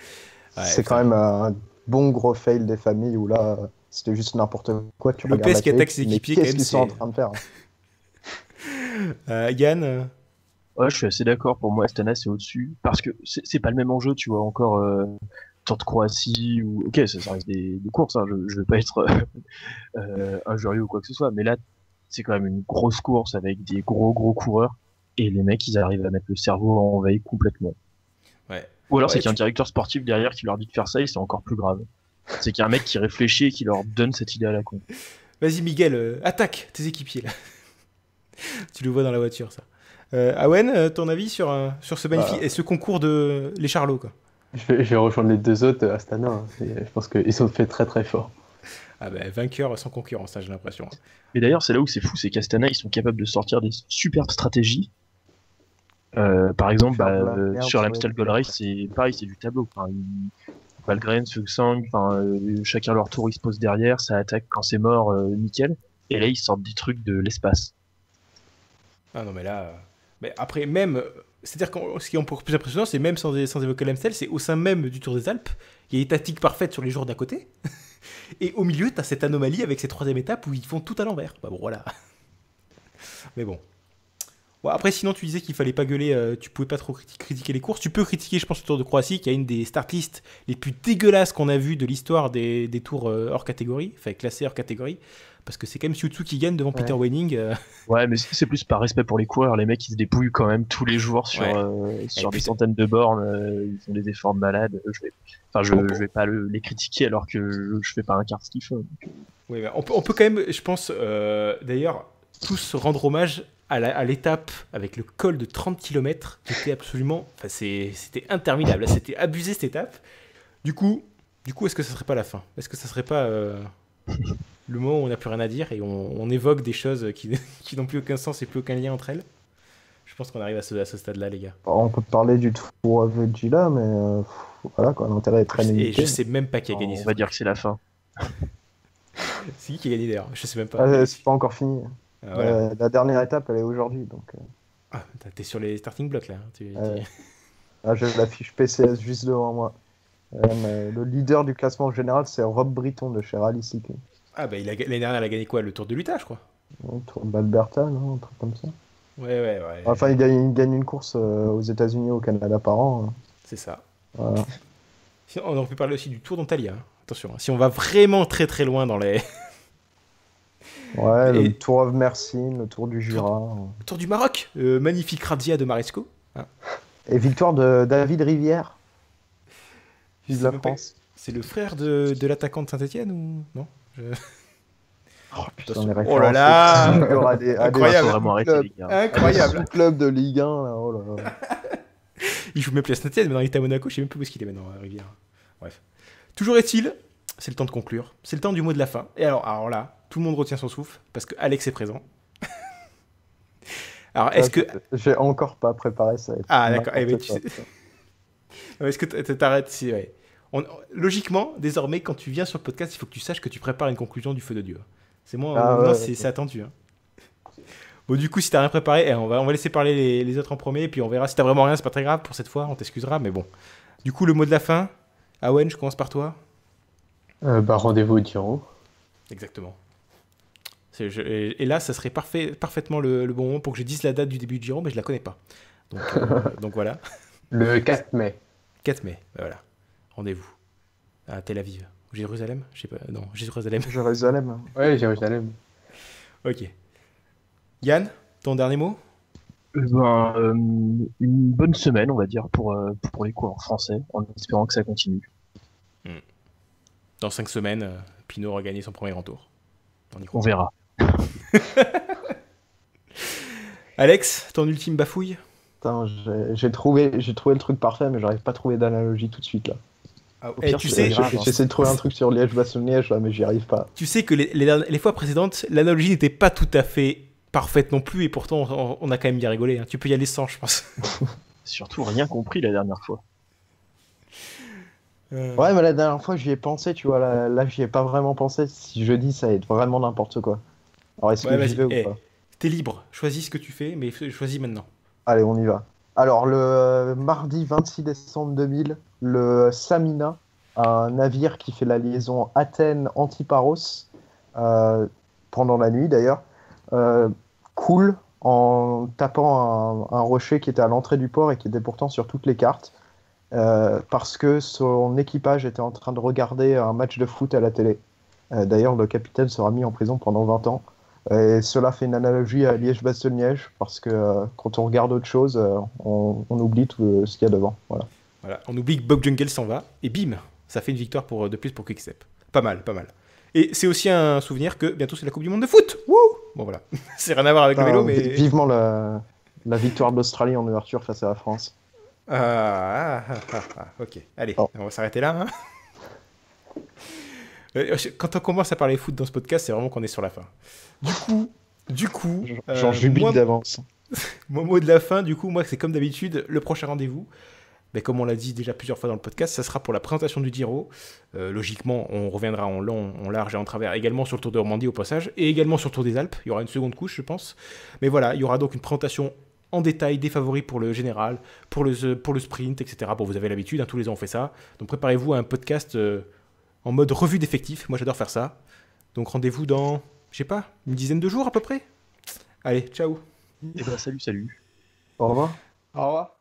Ouais, c'est quand même un bon gros fail des familles où là, c'était juste n'importe quoi. Tu Lopez regardes qui la attaque télé, ses mais équipiers, qu'est-ce quand même, qu'ils sont en train de faire? Yann Ouais, je suis assez d'accord. Pour moi, Astana, c'est au-dessus. Parce que c'est pas le même enjeu, tu vois. Encore Tour de Croatie ou. Ok, ça reste des courses, hein. Je veux pas être injurieux ou quoi que ce soit. Mais là, c'est quand même une grosse course avec des gros coureurs. Et les mecs, ils arrivent à mettre le cerveau en veille complètement. Ouais. Ou alors, Ouais, c'est qu'il y a un directeur sportif derrière qui leur dit de faire ça et c'est encore plus grave. C'est qu'il y a un mec qui réfléchit et qui leur donne cette idée à la con. Vas-y, Miguel, attaque tes équipiers, là. Tu le vois dans la voiture, ça. Awen, ton avis sur ce magnifique... et ce concours de les Charlots, quoi. Je vais rejoindre les deux autres, Astana. Hein. Je pense qu'ils sont fait très fort. Ah bah, vainqueur sans concurrence, hein, j'ai l'impression. Et d'ailleurs, c'est là où c'est fou, c'est qu'Astana, ils sont capables de sortir des superbes stratégies. Par exemple, Faire de la merde sur sur l'Amstel les Gold Race, c'est pareil, c'est du tableau. Enfin, Valgren, Fuglsang, chacun leur tour, ils se posent derrière, ça attaque quand c'est mort, nickel. Et là, ils sortent des trucs de l'espace. Ah non, mais là... Mais après, même... C'est-à-dire que ce qui est encore plus impressionnant, c'est même sans évoquer l'Amstel, c'est au sein même du Tour des Alpes, il y a des tactiques parfaites sur les jours d'à côté. Et au milieu, t'as cette anomalie avec cette troisième étape où ils font tout à l'envers. Bah bon, voilà. Mais bon. Bon, après, sinon, tu disais qu'il fallait pas gueuler, tu pouvais pas trop critiquer les courses. Tu peux critiquer, je pense, le Tour de Croatie, qui a une des start lists les plus dégueulasses qu'on a vues de l'histoire des tours hors catégorie, enfin classés hors catégorie, parce que c'est quand même Sioutsou qui gagne devant Peter Wenning. Ouais, mais c'est plus par respect pour les coureurs. Les mecs, ils se dépouillent quand même tous les jours sur des centaines de bornes. Ils font des efforts de malade. Je vais pas les critiquer alors que je fais pas un quart ce qu'ils font. Oui, mais on peut quand même, je pense, d'ailleurs, tous rendre hommage à l'étape avec le col de 30 km qui était absolument... Enfin, c'était interminable. C'était abusé, cette étape. Du coup, est-ce que ça serait pas la fin? Est-ce que ça serait pas le moment où on n'a plus rien à dire et on évoque des choses qui n'ont plus aucun sens et plus aucun lien entre elles? Je pense qu'on arrive à ce stade-là, les gars. On peut parler du Tour of Gila, mais voilà, quoi, l'intérêt est très limité. Et je sais même pas qui a gagné. On va dire que c'est la fin. C'est qui a gagné d'ailleurs? Je sais même pas. C'est pas encore fini. Ah, voilà. La dernière étape, elle est aujourd'hui. Donc, Ah, t'es sur les starting blocks là. j'ai la fiche PCS juste devant moi. Mais le leader du classement général, c'est Rob Britton de chez Rally Cycling. Ah, bah l'année dernière, elle a gagné quoi? Le Tour de l'Utah, je crois. Le Tour d'Alberta, non, un truc comme ça. Ouais. Enfin, il gagne une course aux États-Unis, au Canada par an. Hein. C'est ça. Voilà. On aurait pu parler aussi du Tour d'Antalya. Hein. Attention, si on va vraiment très loin dans les. Ouais, le Tour of Mersin, le Tour du Jura. Le Tour du Maroc, magnifique razzia de Maresco. Hein. Et victoire de David Rivière. Vive la France. C'est le frère de l'attaquant de Saint-Etienne ou non? Oh putain, les oh là là, incroyable, vraiment arrêter, les gars. Incroyable. Club de Ligue 1, là. Oh là là. Il joue même plus à Saint-Etienne, maintenant il est à Monaco, je sais même plus où est-ce qu'il est maintenant, Rivière. Bref. Toujours est-il, c'est le temps de conclure, c'est le temps du mot de la fin. Et alors là, tout le monde retient son souffle, parce que Alex est présent. Alors, est-ce que... J'ai encore pas préparé ça. Ah, d'accord. Eh ben, est-ce que t'arrêtes si... Ouais. Logiquement, désormais, quand tu viens sur le podcast, il faut que tu saches que tu prépares une conclusion du feu de Dieu. C'est moi, c'est attendu. Hein. Bon, du coup, si t'as rien préparé, on va laisser parler les autres en premier, et puis on verra si t'as vraiment rien, c'est pas très grave pour cette fois, on t'excusera, mais bon. Du coup, le mot de la fin, Awen, je commence par toi. Rendez-vous au Giro. Exactement. Et là, ça serait parfaitement le bon moment pour que je dise la date du début du Giro, mais je la connais pas. Donc voilà. Le 4 mai. 4 mai, voilà. Rendez-vous à Tel Aviv. Ou Jérusalem? Je sais pas. Non, Jérusalem. Jérusalem. Ouais, Jérusalem. Ok. Yann, ton dernier mot? Une bonne semaine, on va dire, pour les coureurs français, en espérant que ça continue. Dans 5 semaines, Pinot aura gagné son premier grand tour. On verra. Alex, ton ultime bafouille? Putain, j'ai trouvé le truc parfait, mais j'arrive pas à trouver d'analogie tout de suite là. Ah, tu sais, j'essaie de trouver un truc sur Liège-Bastogne-Liège là, mais j'y arrive pas. Tu sais que les fois précédentes, l'analogie n'était pas tout à fait parfaite non plus, et pourtant on a quand même bien rigolé. Hein. Tu peux y aller sans, je pense. Surtout rien compris la dernière fois. Ouais, mais la dernière fois j'y ai pensé, tu vois. Là j'y ai pas vraiment pensé. Si je dis, ça va être vraiment n'importe quoi. Alors est-ce que j'y vais ou pas? T'es libre, choisis ce que tu fais, mais choisis maintenant. Allez, on y va. Alors, le mardi 26 décembre 2000, le Samina, un navire qui fait la liaison Athènes-Antiparos, pendant la nuit d'ailleurs, coule en tapant un rocher qui était à l'entrée du port et qui était pourtant sur toutes les cartes, parce que son équipage était en train de regarder un match de foot à la télé. D'ailleurs, le capitaine sera mis en prison pendant 20 ans. Et cela fait une analogie à Liège-Bastogne-Liège, parce que quand on regarde autre chose, on oublie tout ce qu'il y a devant. Voilà. Voilà, on oublie que Bob Jungle s'en va, et bim, ça fait une victoire de plus pour Quickstep. Pas mal, pas mal. Et c'est aussi un souvenir que bientôt c'est la Coupe du Monde de foot. Wouh, bon voilà, c'est rien à voir avec le vélo, mais... Vivement la victoire de l'Australie en ouverture face à la France. Ok, allez, on va s'arrêter là. Quand on commence à parler foot dans ce podcast, c'est vraiment qu'on est sur la fin. Du coup, j'en jubile d'avance. Mon mot de la fin, du coup, moi, c'est comme d'habitude, le prochain rendez-vous. Mais comme on l'a dit déjà plusieurs fois dans le podcast, ça sera pour la présentation du Giro. Logiquement, on reviendra en long, en large et en travers, également sur le Tour de Normandie au passage, et également sur le Tour des Alpes. Il y aura une seconde couche, je pense. Mais voilà, il y aura donc une présentation en détail des favoris pour le général, pour le sprint, etc. Bon, vous avez l'habitude, hein, tous les ans on fait ça. Donc préparez-vous à un podcast en mode revue d'effectifs. Moi, j'adore faire ça. Donc rendez-vous dans, je sais pas, une dizaine de jours à peu près. Allez, ciao. Et bah salut. Au revoir. Au revoir.